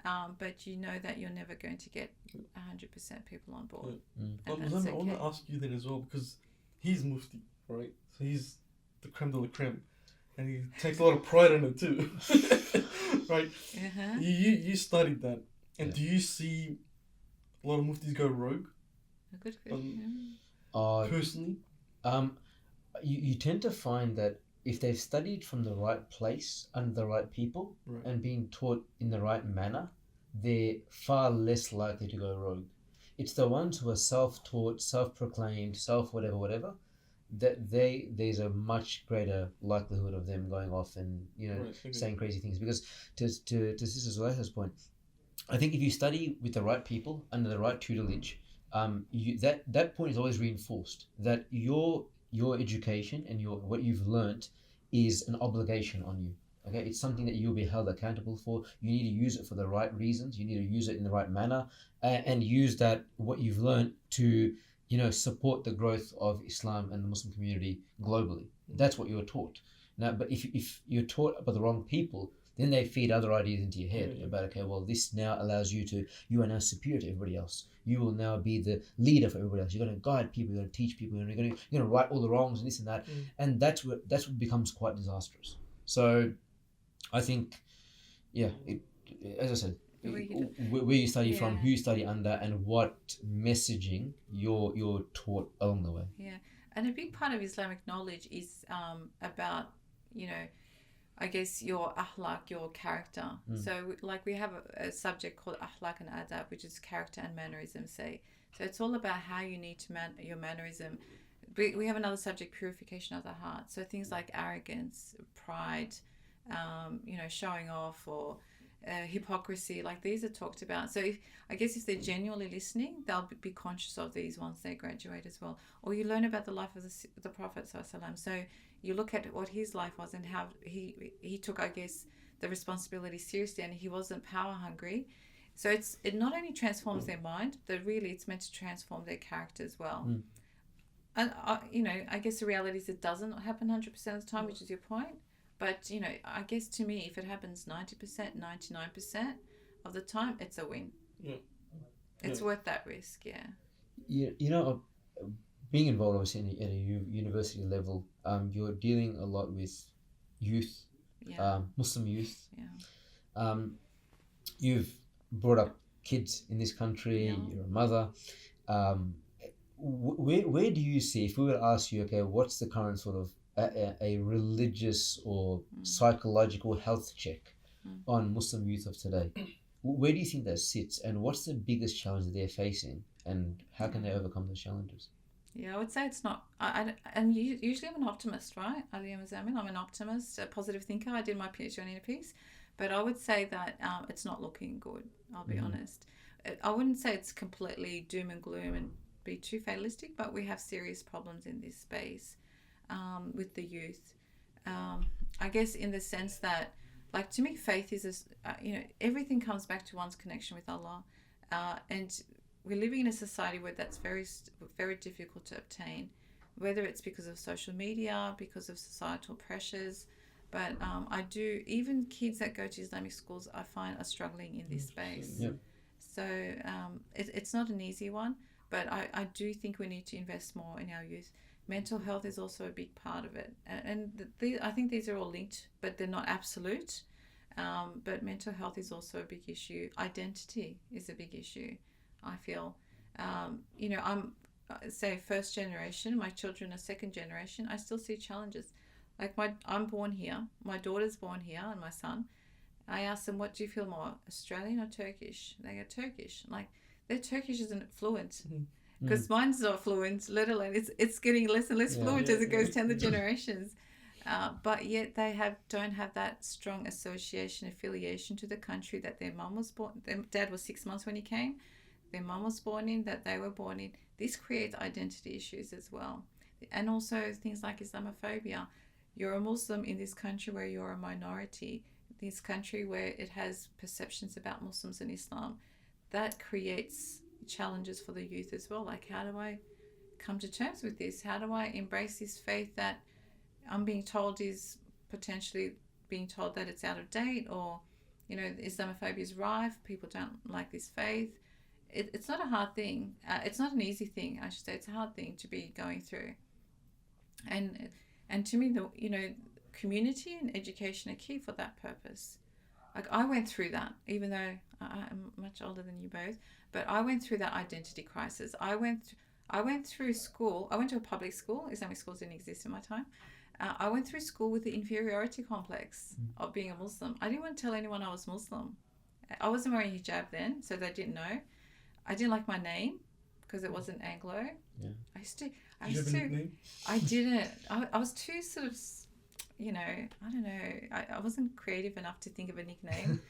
But you know that you're never going to get 100% people on board. I want to ask you that as well, because he's Mufti, right? So he's the creme de la creme. And he takes a lot of pride in it too, right? You studied that, and do you see a lot of muftis go rogue? A good question. Personally, you tend to find that if they've studied from the right place under the right people and being taught in the right manner, they're far less likely to go rogue. It's the ones who are self-taught, self-proclaimed, self-whatever. That there's a much greater likelihood of them going off and saying crazy things, because to Sister Zuleyha's point, I think if you study with the right people under the right tutelage, that point is always reinforced, that your education and what you've learnt is an obligation on you. Okay, it's something that you'll be held accountable for. You need to use it for the right reasons. You need to use it in the right manner, and use that what you've learnt to support the growth of Islam and the Muslim community globally. That's what you're taught. Now, but if you're taught by the wrong people, then they feed other ideas into your head about, okay, well, this now allows you are now superior to everybody else. You will now be the leader for everybody else. You're going to guide people, you're going to teach people, you're going to right all the wrongs and this and that. And that's what becomes quite disastrous. So I think, as I said, where you study from, who you study under, and what messaging you're taught along the way. Yeah, and a big part of Islamic knowledge is about, I guess your akhlaq, your character. So like we have a subject called akhlaq and adab, which is character and mannerism, say. So it's all about how you need to your mannerism. We have another subject, purification of the heart. So things like arrogance, pride, showing off, or hypocrisy, like these are talked about. So I guess if they're genuinely listening, they'll be conscious of these once they graduate as well. Or you learn about the life of the Prophet ﷺ. So you look at what his life was and how he took, I guess, the responsibility seriously, and he wasn't power hungry. So it not only transforms their mind, but really it's meant to transform their character as well. And I guess the reality is it doesn't happen 100% of the time, which is your point. But, I guess to me, if it happens 90%, 99% of the time, it's a win. Yeah. It's worth that risk, Being involved, obviously, at a university level, you're dealing a lot with youth, Muslim youth. Yeah. You've brought up kids in this country, you're a mother. Where do you see, if we were to ask you, okay, what's the current sort of a religious or psychological health check on Muslim youth of today, where do you think that sits, and what's the biggest challenge that they're facing, and how can they overcome those challenges? I would say it's not, and usually I'm an optimist, right? I'm an optimist, a positive thinker. I did my PhD on inner peace, but I would say that it's not looking good, I'll be honest. I wouldn't say it's completely doom and gloom and be too fatalistic, but we have serious problems in this space. With the youth, I guess in the sense that, like, to me, faith is, everything comes back to one's connection with Allah, and we're living in a society where that's very, very difficult to obtain, whether it's because of social media, because of societal pressures, but even kids that go to Islamic schools, I find, are struggling in this space. Yep. So it's not an easy one, but I do think we need to invest more in our youth. Mental health is also a big part of it, and I think these are all linked, but they're not absolute. But mental health is also a big issue. Identity is a big issue, I feel. I'm, say, first generation, my children are second generation. I still see challenges. Like I'm born here, my daughter's born here, and my son. I ask them, what do you feel more, Australian or Turkish? They go, Turkish. Like, their Turkish isn't fluent. Because mine's not fluent, let alone it's getting less and less fluent as it goes down the generations. But yet they don't have that strong affiliation to the country that their mum was born. Their dad was 6 months when he came. Their mum was born in, that they were born in. This creates identity issues as well. And also things like Islamophobia. You're a Muslim in this country where you're a minority. This country where it has perceptions about Muslims and Islam. That creates challenges for the youth as well. Like, how do I come to terms with this? How do I embrace this faith that I'm being told is potentially being told that it's out of date, or Islamophobia is rife, people don't like this faith? It's not a hard thing. It's not an easy thing, I should say. It's a hard thing to be going through, and to me, the community and education are key for that purpose. Like, I went through that, even though I'm much older than you both, but I went through that identity crisis. I went through school. I went to a public school. Islamic schools didn't exist in my time. I went through school with the inferiority complex of being a Muslim. I didn't want to tell anyone I was Muslim. I wasn't wearing hijab then, so they didn't know. I didn't like my name because it wasn't Anglo. Yeah. Did you have a nickname? I didn't. I was too sort of, I don't know. I wasn't creative enough to think of a nickname.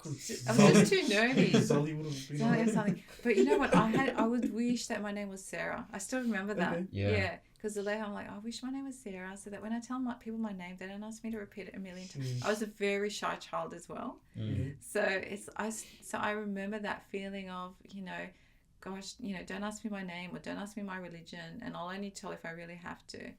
I was just too nerdy. Zully would have been something. But you know what? I would wish that my name was Sarah. I still remember that. Okay. Yeah. Because Zuleyha, I'm like, I wish my name was Sarah, so that when I tell people my name, they don't ask me to repeat it a million times. I was a very shy child as well. So I remember that feeling of, gosh, don't ask me my name or don't ask me my religion, and I'll only tell if I really have to.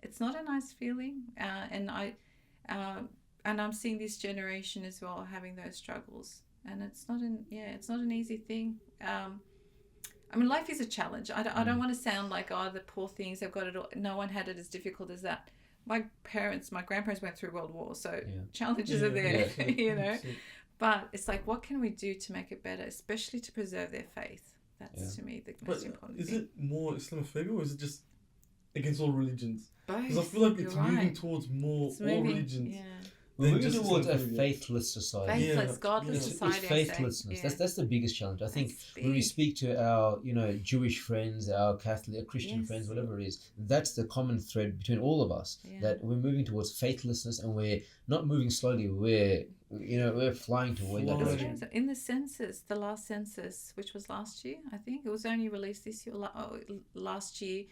It's not a nice feeling, and I'm seeing this generation as well having those struggles, and it's not an easy thing. I mean, life is a challenge. I don't want to sound like, oh, the poor things, they've got it all. No one had it as difficult as that. My grandparents went through World War, so challenges are there, But it's like, what can we do to make it better, especially to preserve their faith? That's to me the most important thing. Is it more Islamophobia, or is it just against all religions? Both. Because I feel like it's moving towards more all religions. Yeah. We're moving towards a faithless society. Faithless, godless society. It's faithlessness. That's the biggest challenge. I think when we speak to our Jewish friends, our Catholic, Christian friends, whatever it is, that's the common thread between all of us. That we're moving towards faithlessness, and we're not moving slowly. We're flying toward that direction. In the census, the last census, which was last year, I think it was only released this year. Last year,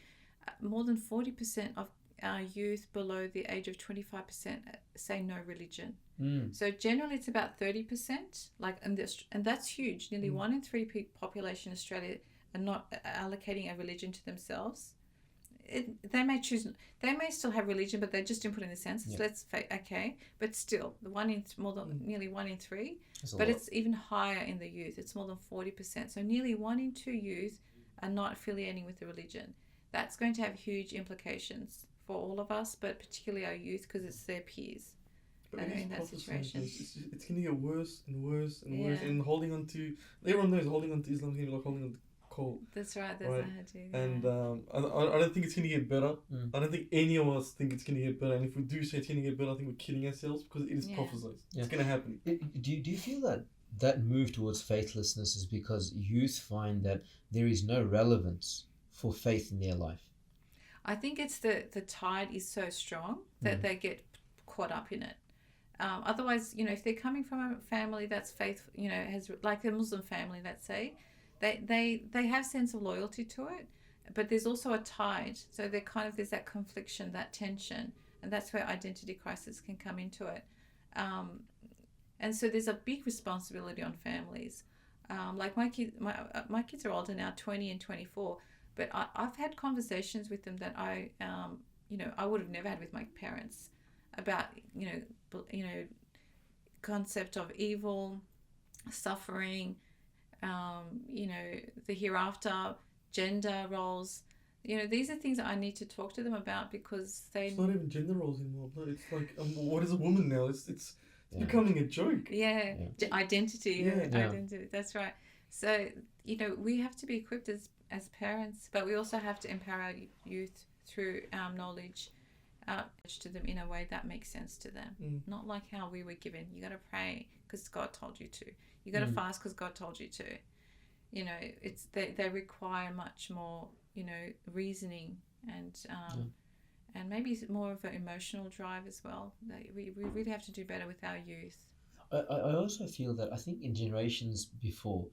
more than 40% of our youth below the age of 25% say no religion. So generally it's about 30%, and that's huge. Nearly 1 in 3 population in Australia are not allocating a religion to themselves. They may still have religion, but they just didn't put in the census. But still, nearly 1 in 3. But it's even higher in the youth. It's more than 40%. So nearly 1 in 2 youth are not affiliating with the religion. That's going to have huge implications for all of us, but particularly our youth, because it's their peers that are in that situation. It's going to get worse and worse and worse. And everyone knows holding on to Islam is going to be like holding on to coal. That's right. That's right. And I don't think it's going to get better. I don't think any of us think it's going to get better. And if we do say it's going to get better, I think we're kidding ourselves, because it is prophesied. It's going to happen. Do you feel that move towards faithlessness is because youth find that there is no relevance for faith in their life? I think it's the tide is so strong that they get caught up in it. Otherwise, if they're coming from a family that's faith, has like a Muslim family, let's say, they have sense of loyalty to it, but there's also a tide. So there's that confliction, that tension, and that's where identity crisis can come into it. And so there's a big responsibility on families. Like my kids are older now, 20 and 24. But I've had conversations with them that I would have never had with my parents about, concept of evil, suffering, the hereafter, gender roles. These are things that I need to talk to them about, because it's not even gender roles anymore. It's like, what is a woman now? It's becoming a joke. Identity. Identity. That's right. So, we have to be equipped as parents, but we also have to empower our youth through knowledge to them in a way that makes sense to them. Not like how we were given. You got to pray because God told you to. You got to fast because God told you to. They require much more, reasoning and maybe more of an emotional drive as well. We really have to do better with our youth. I also feel that I think in generations before,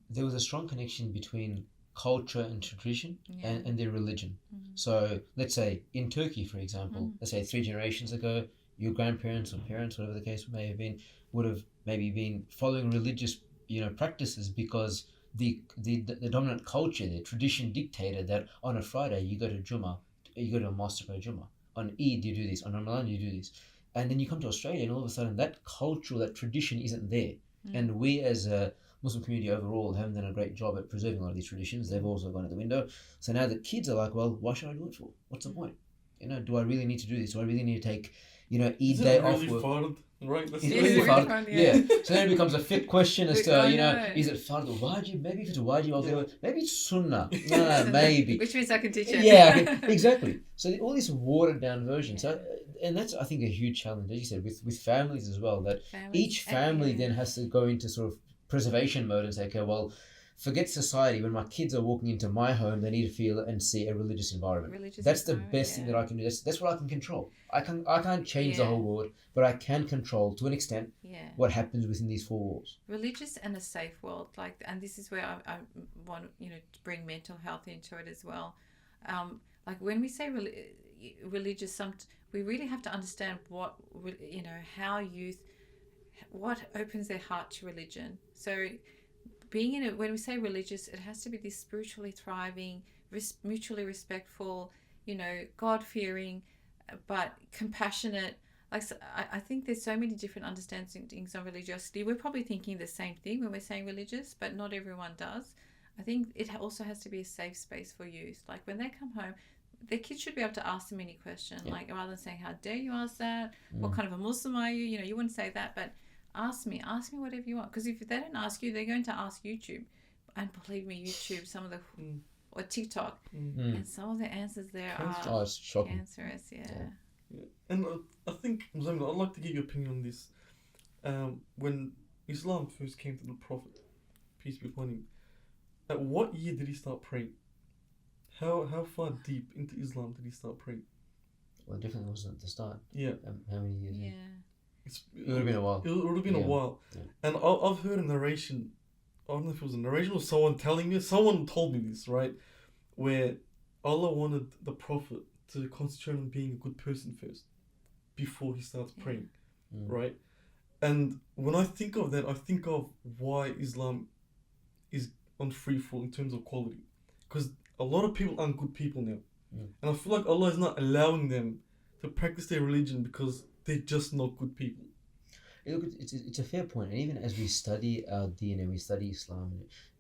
there was a strong connection between culture and tradition and their religion. So let's say in Turkey, for example, let's say 3 generations ago, your grandparents or parents, whatever the case may have been, would have maybe been following religious practices, because the dominant culture, the tradition dictated that on a Friday you go to Jummah, you go to a mosque to pray Jummah. On Eid you do this, on Ramadan you do this. And then you come to Australia and all of a sudden that culture, that tradition isn't there. And we as a Muslim community overall haven't done a great job at preserving a lot of these traditions. They've also gone out the window. So now the kids are like, well, why should I do it for? What's the point? Do I really need to do this? Do I really need to take, Eid day off work? Fard, right? Is it really fard? Yeah. So then it becomes a fit question as to, is it fard or wajib? Maybe if it's a wajib, I'll do it. Maybe it's sunnah. No, maybe. Which means I can teach it. Yeah, exactly. So all this watered down version. So, and that's, I think, a huge challenge, as you said, with families as well, that each family then has to go into sort of preservation mode and say, okay, well, forget society. When my kids are walking into my home, they need to feel and see a religious environment. That's the best thing that I can do. That's what I can control. I can't change the whole world, but I can control to an extent what happens within these 4 walls. Religious and a safe world, and this is where I want to bring mental health into it as well. Like when we say religious, we really have to understand how youth, what opens their heart to religion. So being in it, when we say religious, it has to be this spiritually thriving, mutually respectful, God-fearing, but compassionate. Like, so I think there's so many different understandings of religiosity. We're probably thinking the same thing when we're saying religious, but not everyone does. I think it also has to be a safe space for youth. Like, when they come home, their kids should be able to ask them any question, like, rather than saying, how dare you ask that? What kind of a Muslim are you? You wouldn't say that, but ask me whatever you want. Because if they don't ask you, they're going to ask YouTube. And believe me, YouTube, some of the, or TikTok, and some of the answers there are it's shocking. cancerous, And I think, Muzamil, I'd like to get your opinion on this. When Islam first came to the Prophet, peace be upon him, at what year did he start praying? How far deep into Islam did he start praying? Well, it definitely wasn't at the start. Yeah. How many years? Yeah. It would have been a while. It would have been a while. Yeah. And I've heard a narration, I don't know if it was a narration or someone told me this, right? Where Allah wanted the Prophet to concentrate on being a good person first, before he starts praying, right? And when I think of that, I think of why Islam is on free fall in terms of quality. Because a lot of people aren't good people now. And I feel like Allah is not allowing them to practice their religion because they're just not good people. Look, it's a fair point. And even as we study our deen and we study Islam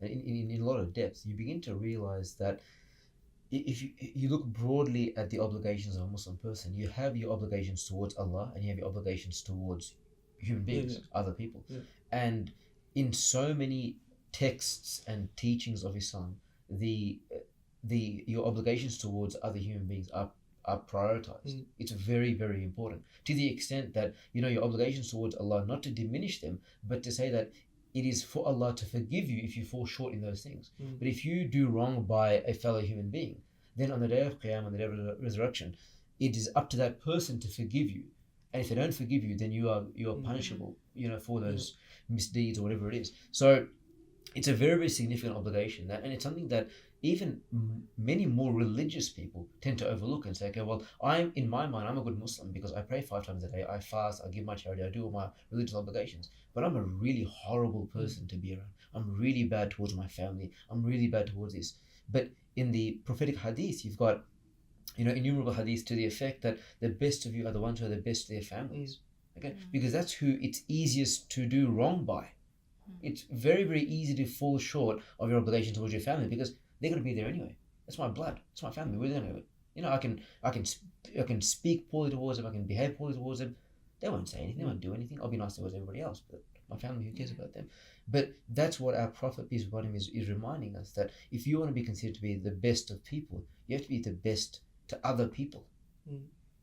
in a lot of depth, you begin to realize that if you look broadly at the obligations of a Muslim person, you have your obligations towards Allah and you have your obligations towards human beings, other people. Yeah. And in so many texts and teachings of Islam, your obligations towards other human beings are prioritized. It's very, very important, to the extent that your obligations towards Allah, not to diminish them, but to say that it is for Allah to forgive you if you fall short in those things. But if you do wrong by a fellow human being, then on the day of Qiyamah, on the day of resurrection, it is up to that person to forgive you. And if they don't forgive you, then you are punishable, for those misdeeds or whatever it is. So it's a very, very significant obligation, and it's something that even many more religious people tend to overlook and say, okay, well, in my mind, I'm a good Muslim because I pray 5 times a day, I fast, I give my charity, I do all my religious obligations. But I'm a really horrible person to be around. I'm really bad towards my family. I'm really bad towards this. But in the prophetic hadith, you've got, innumerable hadiths to the effect that the best of you are the ones who are the best to their families. Okay, because that's who it's easiest to do wrong by. It's very, very easy to fall short of your obligation towards your family because they're going to be there anyway. That's my blood. It's my family. We're going to, I can speak poorly towards them. I can behave poorly towards them. They won't say anything. They won't do anything. I'll be nice towards everybody else, but my family, who cares about them? But that's what our Prophet, peace be upon him, is reminding us, that if you want to be considered to be the best of people, you have to be the best to other people.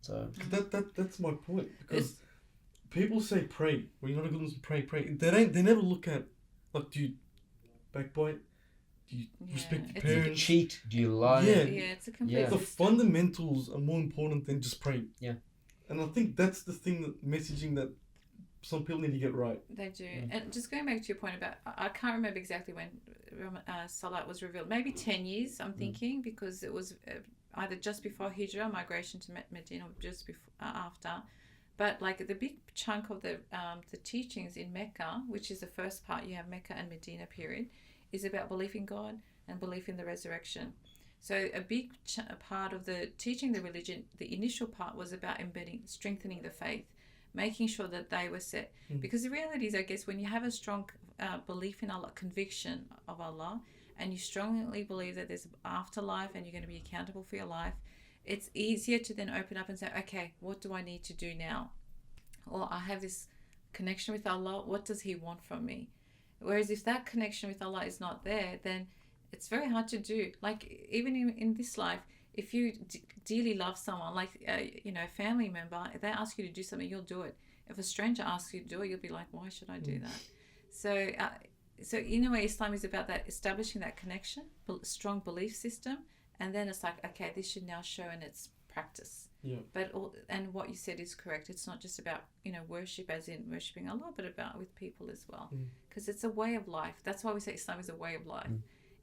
So that's my point, because people say pray. Well, you're not a good Muslim, pray. They never look at, like, do you backbite? Do you respect your parents? Do you cheat? Do you lie? Yeah, it's a complete The fundamentals are more important than just praying. Yeah. And I think that's the thing, that messaging that some people need to get right. They do. And just going back to your point about, I can't remember exactly when Salat was revealed. Maybe 10 years, I'm thinking, because it was either just before Hijrah, migration to Medina, or just before, after. But like the big chunk of the teachings in Mecca, which is the first part, you have Mecca and Medina period, is about belief in God and belief in the resurrection. So a big part of the teaching the religion, the initial part was about strengthening the faith, making sure that they were set. Because the reality is, I guess, when you have a strong belief in Allah, conviction of Allah, and you strongly believe that there's an afterlife and you're going to be accountable for your life, it's easier to then open up and say, okay, what do I need to do now? Or I have this connection with Allah, what does He want from me? Whereas if that connection with Allah is not there, then it's very hard to do. Like, even in this life, if you dearly love someone, like, a family member, if they ask you to do something, you'll do it. If a stranger asks you to do it, you'll be like, why should I do that? So in a way, Islam is about that, establishing that connection, strong belief system, and then it's like, okay, this should now show in its practice. Yeah. And what you said is correct. It's not just about, worship as in worshipping Allah, but about with people as well. Because it's a way of life. That's why we say Islam is a way of life.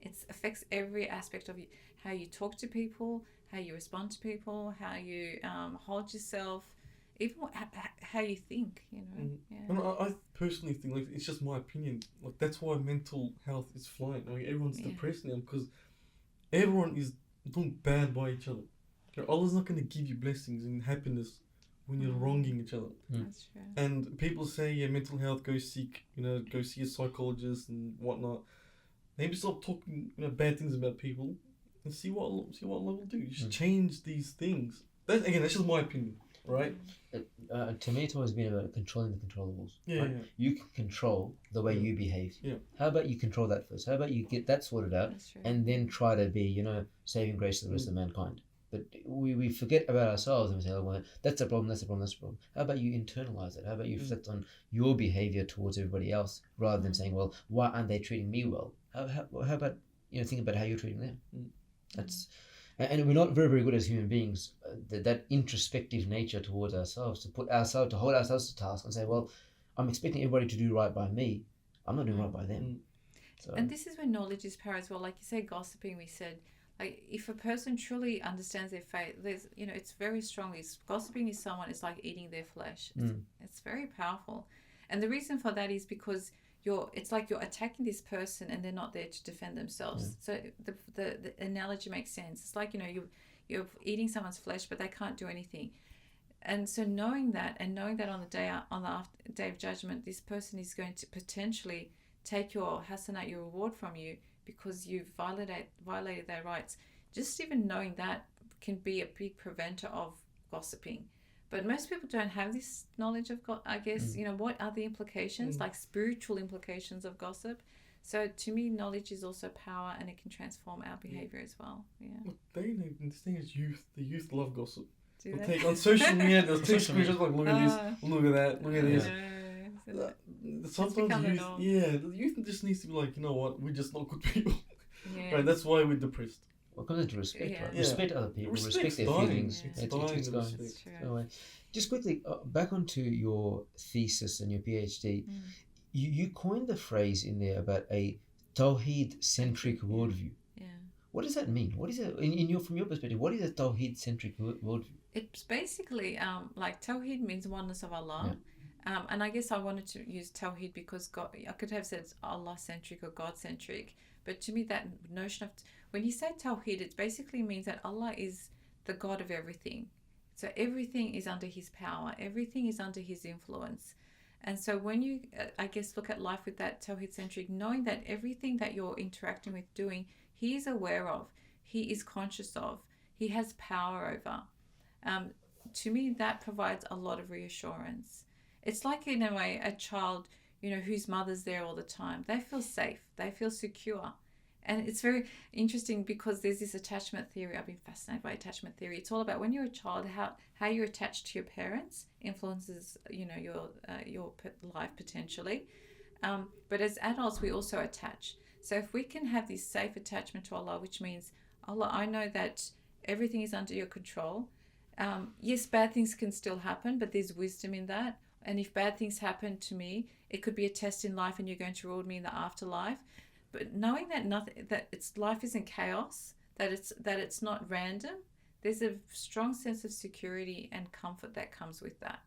It affects every aspect of you, how you talk to people, how you respond to people, how you hold yourself. even how you think, you know. Yeah. And I personally think, like, it's just my opinion. Like, that's why mental health is flying. Like, everyone's depressed now because everyone is doing bad by each other. You know, Allah's not going to give you blessings and happiness when you're wronging each other. That's true. And people say, yeah, mental health, go see a psychologist and whatnot. Maybe stop talking, bad things about people and see what Allah will do. You should change these things. That's just my opinion, right? To me, it's always been about controlling the controllables. Yeah, right? You can control the way you behave. Yeah. How about you control that first? How about you get that sorted out and then try to be, saving grace to the rest of mankind? But we forget about ourselves and we say, oh, well, that's a problem, that's a problem, that's a problem. How about you internalize it? How about you reflect on your behavior towards everybody else rather than saying, well, why aren't they treating me well? How about, think about how you're treating them? And we're not very, very good as human beings, that introspective nature towards ourselves, to hold ourselves to task and say, well, I'm expecting everybody to do right by me. I'm not doing right by them. So, and this is where knowledge is power as well. Like you say, gossiping, we said, like, if a person truly understands their faith, there's, it's very strongly, gossiping is someone, it's like eating their flesh. It's very powerful. And the reason for that is because it's like you're attacking this person and they're not there to defend themselves. So the analogy makes sense. It's like, you're eating someone's flesh, but they can't do anything. And so knowing that on the day of judgment, this person is going to potentially take your hasanat, your reward from you, because you've violated their rights. Just even knowing that can be a big preventer of gossiping. But most people don't have this knowledge of, I guess, what are the implications, like spiritual implications of gossip. So to me, knowledge is also power, and it can transform our behavior as well. Yeah. But this thing is youth. The youth love gossip. Do They'll they? take on social media, they'll take screenshots like, look at this, look at that, look at this. Sometimes the youth just needs to be like, you know what, we're just not good people. Right, that's why we're depressed. Well, it comes into respect, right? Yeah. Respect other people, respect their dying. feelings. It's It's dying. going. Anyway, just quickly, back onto your thesis and your PhD, you coined the phrase in there about a Tawhid-centric worldview. Yeah. What does that mean? What is it, from your perspective, what is a Tawhid-centric worldview? It's basically, like, Tawhid means oneness of Allah. And I guess I wanted to use Tawhid because God, I could have said Allah-centric or God-centric. But to me, that notion of, when you say Tawhid, it basically means that Allah is the God of everything. So everything is under His power. Everything is under His influence. And so when you, I guess, look at life with that Tawhid-centric, knowing that everything that you're interacting with, doing, He is aware of, He is conscious of, He has power over. To me, that provides a lot of reassurance. It's like, in a way, a child, whose mother's there all the time. They feel safe. They feel secure. And it's very interesting because there's this attachment theory. I've been fascinated by attachment theory. It's all about when you're a child, how you're attached to your parents influences, your life potentially. But as adults, we also attach. So if we can have this safe attachment to Allah, which means, Allah, I know that everything is under your control. Yes, bad things can still happen, but there's wisdom in that. And if bad things happen to me, it could be a test in life and you're going to reward me in the afterlife. But knowing that life isn't chaos, that it's not random, there's a strong sense of security and comfort that comes with that.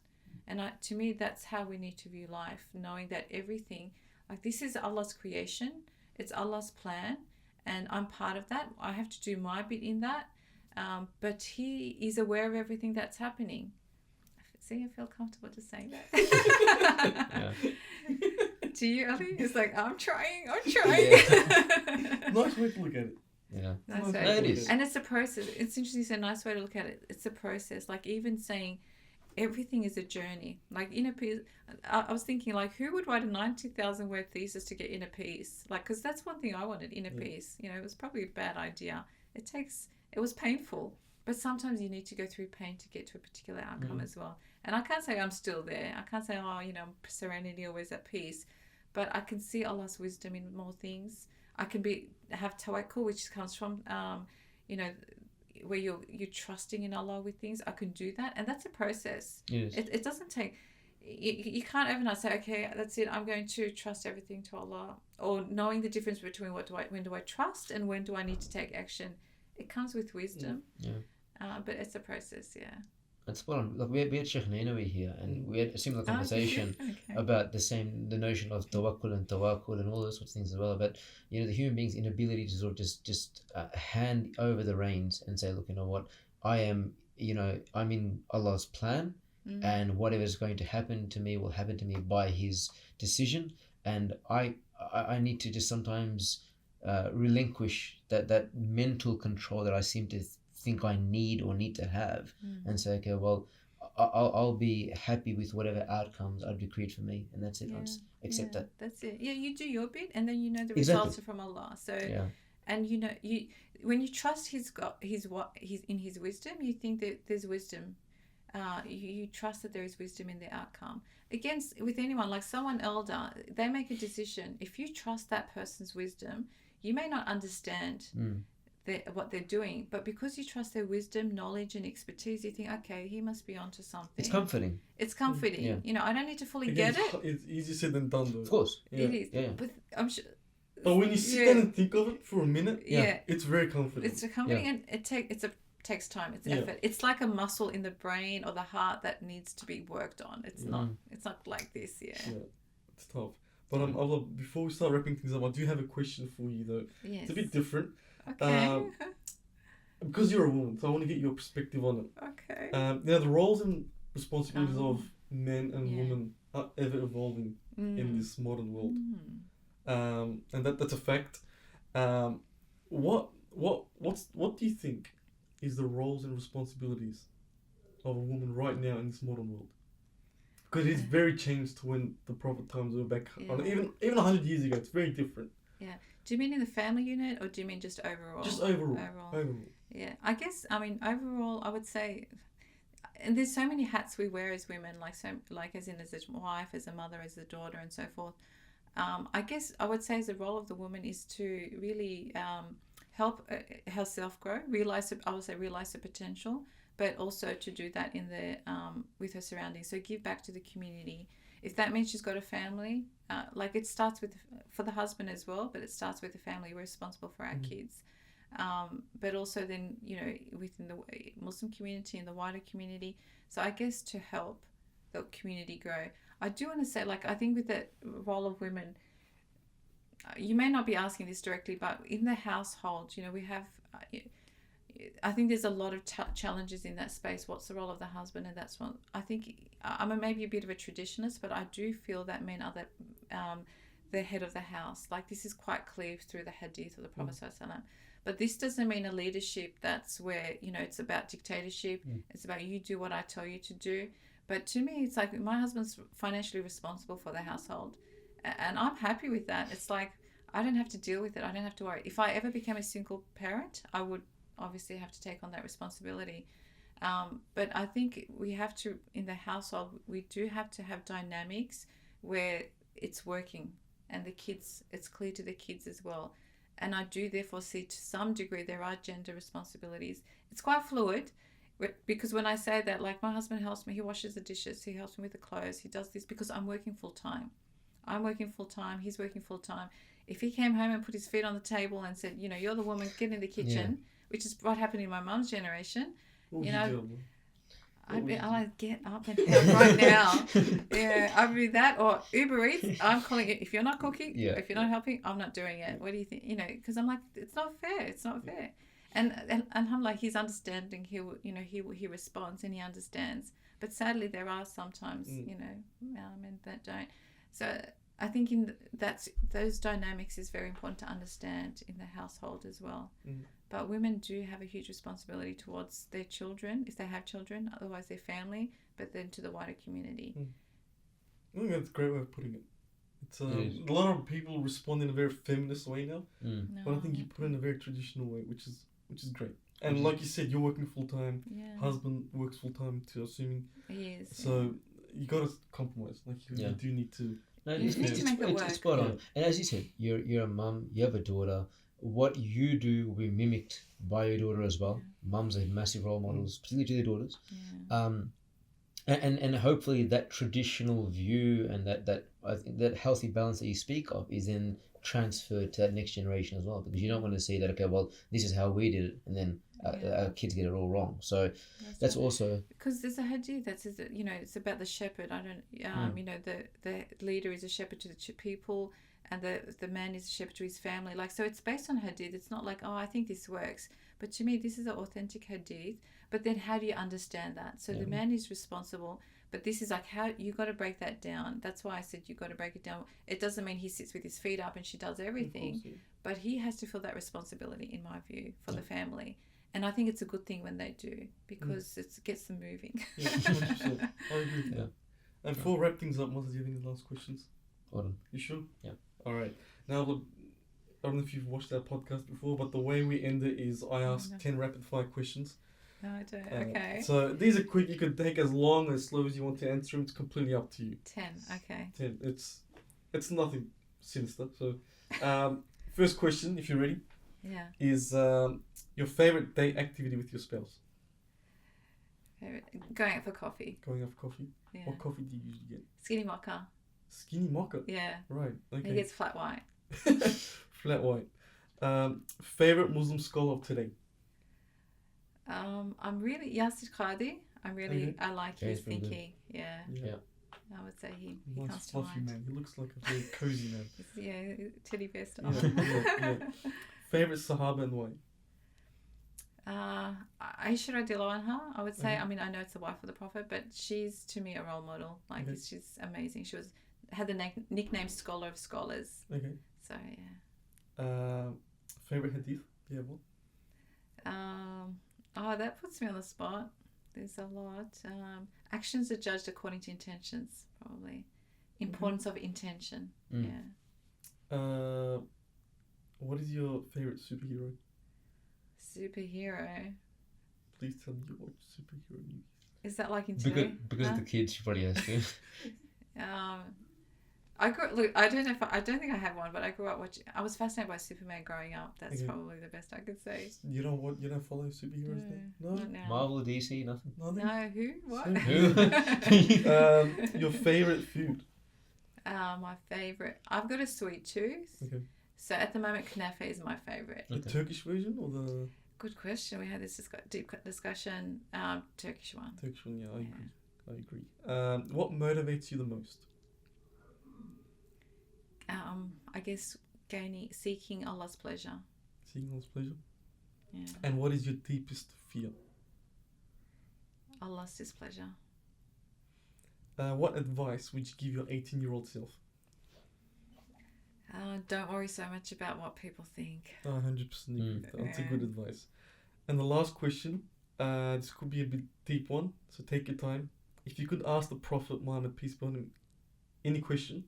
And to me, that's how we need to view life, knowing that everything, like, this is Allah's creation, it's Allah's plan, and I'm part of that. I have to do my bit in that, but He is aware of everything that's happening. See, I feel comfortable just saying that. Do you, Ali? It's like, I'm trying. Nice way to look at it. Yeah. Nice way. No, it is. And it's a process. It's interesting. It's a nice way to look at it. It's a process. Like, even saying everything is a journey. Like, inner peace. I was thinking, like, who would write a 90,000 word thesis to get inner peace? Like, because that's one thing I wanted, inner peace. It was probably a bad idea. It was painful. But sometimes you need to go through pain to get to a particular outcome as well. And I can't say I'm still there. I can't say, serenity, always at peace. But I can see Allah's wisdom in more things. I can have tawakkul, which comes from, where you're trusting in Allah with things. I can do that. And that's a process. Yes. It doesn't take, you can't overnight say, okay, that's it. I'm going to trust everything to Allah. Or knowing the difference between when do I trust and when do I need to take action. It comes with wisdom. Yeah. But it's a process, yeah. It's spot on. Like we had Sheikh Nainawi here, and we had a similar Oh, did you? conversation Okay. about the notion of tawakkul and tawakkul and all those sorts of things as well. But the human being's inability to sort of just hand over the reins and say, look, you know what, I'm in Allah's plan, and whatever is going to happen to me will happen to me by His decision, and I need to just sometimes relinquish that mental control that I seem to think I need to have, and say, okay, well, I'll be happy with whatever outcomes I'd decreed for me, and that's it. I'll just accept that. That's it. Yeah, you do your bit, and then the Exactly. results are from Allah. So, Yeah. and you when you trust His in His wisdom, you think that there's wisdom. You trust that there is wisdom in the outcome. With anyone, like someone elder, they make a decision. If you trust that person's wisdom, you may not understand what they're doing, but because you trust their wisdom, knowledge, and expertise, you think, okay, he must be onto something. It's comforting. It's comforting. Yeah. I don't need to fully Again, get it. It's easier said than done, though. Of course. Yeah. It is. Yeah. But I'm sure. But when you sit down and think of it for a minute, Yeah. it's very comforting. It's comforting, and it takes time. It's effort. It's like a muscle in the brain or the heart that needs to be worked on. It's not like this. Yeah. It's tough. But Allah, before we start wrapping things up, I do have a question for you, though. Yes. It's a bit different. Okay. Because you're a woman, so I want to get your perspective on it. Okay. The roles and responsibilities of men and women are ever evolving in this modern world, and that's a fact. What do you think is the roles and responsibilities of a woman right now in this modern world? Because it's very changed to when the Prophet times were back, even 100 years ago. It's very different. Yeah. Do you mean in the family unit, or do you mean just overall? Just overall. Yeah, I guess, overall, I would say, and there's so many hats we wear as women, as a wife, as a mother, as a daughter, and so forth. I guess I would say the role of the woman is to really help herself grow, realize her potential, but also to do that with her surroundings. So give back to the community. If that means she's got a family, it starts for the husband as well, but it starts with the family. We're responsible for our kids. But also then, within the Muslim community and the wider community. So I guess to help the community grow. I do want to say, I think with the role of women, you may not be asking this directly, but in the household, we have, I think there's a lot of challenges in that space. What's the role of the husband? And that's one, I think, I'm maybe a bit of a traditionalist, but I do feel that men are the head of the house. This is quite clear through the hadith of the Prophet ﷺ. But this doesn't mean a leadership that's where, it's about dictatorship. It's about you do what I tell you to do. But to me, it's like my husband's financially responsible for the household. And I'm happy with that. It's like I don't have to deal with it. I don't have to worry. If I ever became a single parent, I would obviously have to take on that responsibility. But I think we have to, in the household, we do have to have dynamics where it's working. And it's clear to the kids as well. And I do therefore see to some degree there are gender responsibilities. It's quite fluid, because when I say that, my husband helps me, he washes the dishes, he helps me with the clothes, he does this because I'm working full time. He's working full time. If he came home and put his feet on the table and said, you're the woman, get in the kitchen, which is what happened in my mum's generation, I'd get up and help right now. Yeah, I'd be that, or Uber Eats. I'm calling it. If you're not cooking, if you're not helping, I'm not doing it. What do you think? Because I'm like, it's not fair. And alhamdulillah, he's understanding. He responds and he understands. But sadly, there are sometimes men that don't. So I think those dynamics is very important to understand in the household as well. But women do have a huge responsibility towards their children, if they have children, otherwise their family, but then to the wider community. I think that's a great way of putting it. It's a lot of people respond in a very feminist way now, but I think you put it in a very traditional way, which is great. And like you said, you're working full time. Husband works full time too, assuming. He is. So you got to compromise. You do need to. No, you need to make it work. It's spot on. And as you said, you're a mum. You have a daughter. What you do will be mimicked by your daughter as well. Mums are massive role models, particularly to their daughters. And hopefully that traditional view and that I think that healthy balance that you speak of is then transferred to that next generation as well, because you don't want to see that, okay, well, this is how we did it, and then our kids get it all wrong. So that's also because there's a hadith that says that, you know, it's about the shepherd. I don't you know, the leader is a shepherd to the people, and the man is a shepherd to his family. Like, so it's based on hadith. It's not like, oh, I think this works, but to me this is an authentic hadith. But then how do you understand that? So the man is responsible, but this is like how you got to break that down. That's why I said you got to break it down. It doesn't mean he sits with his feet up and she does everything, but he has to feel that responsibility, in my view, for the family. And I think it's a good thing when they do, because it gets them moving. Yeah, 100%. I agree with that. And before we wrap things up, Moses, do you have any last questions? You sure? Yeah. All right. Now, look, I don't know if you've watched our podcast before, but the way we end it is I ask 10 rapid fire questions. No, I don't. Okay. So these are quick. You can take as long or as slow as you want to answer them. It's completely up to you. 10. Okay. 10. It's nothing sinister. So, first question, if you're ready, is your favorite day activity with your spouse? Going out for coffee. Going out for coffee? Yeah. What coffee do you usually get? Skinny mocha. Skinny mocha? Yeah. Right. Okay. He gets flat white. Flat white. Favorite Muslim scholar of today? I'm really Yasir Qadi. I like his thinking. Yeah. I would say he comes to fluffy mind. Man. He looks like a very cozy man. Yeah, teddy bear style. Yeah. Favorite Sahaba and why? Aisha radiallahu anha, I would say. I mean, I know it's the wife of the Prophet, but she's to me a role model. Like, she's amazing. She had the nickname Scholar of Scholars. Okay. So yeah. Favorite hadith? Do you have one? That puts me on the spot. There's a lot. Actions are judged according to intentions, probably. Importance of intention. Yeah. What is your favorite superhero? Superhero. Please tell me what superhero you use. Is that like in because of the kids, she probably has to. I don't think I have one, but I grew up watching. I was fascinated by Superman growing up. That's probably the best I could say. You don't follow superheroes then? No. Not now. Marvel, DC, nothing. No, who? What? Your favorite food? My favorite. I've got a sweet tooth. Okay. So at the moment, knafe is my favorite. The Turkish version or the? Good question. We had this deep discussion. Turkish one. Turkish one, yeah, I agree. What motivates you the most? I guess seeking Allah's pleasure. Seeking Allah's pleasure? Yeah. And what is your deepest fear? Allah's displeasure. What advice would you give your 18-year-old self? Don't worry so much about what people think. 100% agree with that. That's a good advice. And the last question, this could be a bit deep one, so take your time. If you could ask the Prophet Muhammad, peace be upon him, any question,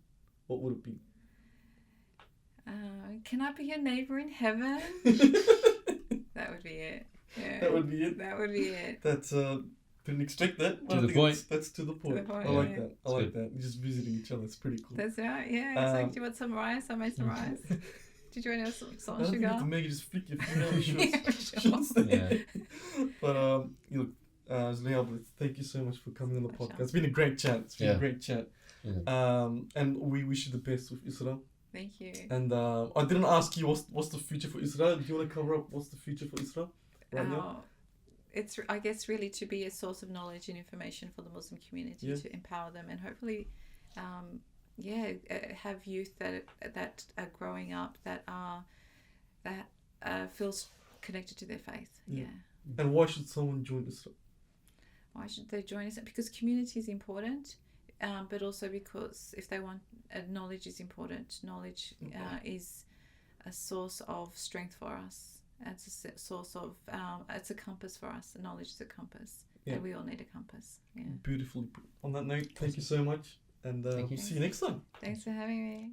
what would it be? Can I be your neighbour in heaven? That would be it. Yeah. That would be it? That would be it. That's, didn't expect that. To the point. That's to the point. I like that. I like that. Just visiting each other. It's pretty cool. That's right. Yeah. It's like, do you want some rice? I made some rice. Did you want to have some salt and sugar? I don't think make you just flick your fingernails. But Zuleyha, thank you so much for coming on the podcast. It's been a great chat. It's been a great chat. Yeah. And we wish you the best with ISRA. Thank you. And I didn't ask you what's the future for ISRA. Do you want to cover up what's the future for ISRA right now? It's, I guess, really to be a source of knowledge and information for the Muslim community, to empower them and hopefully, have youth that are growing up that feels connected to their faith. Yeah. And why should someone join ISRA? Why should they join us? Because community is important, but also because if they want, knowledge is important. Knowledge is a source of strength for us. It's a source of, it's a compass for us. Knowledge is a compass. And we all need a compass. Yeah. Beautifully put. On that note, thank you so much. And see you next time. Thanks for having me.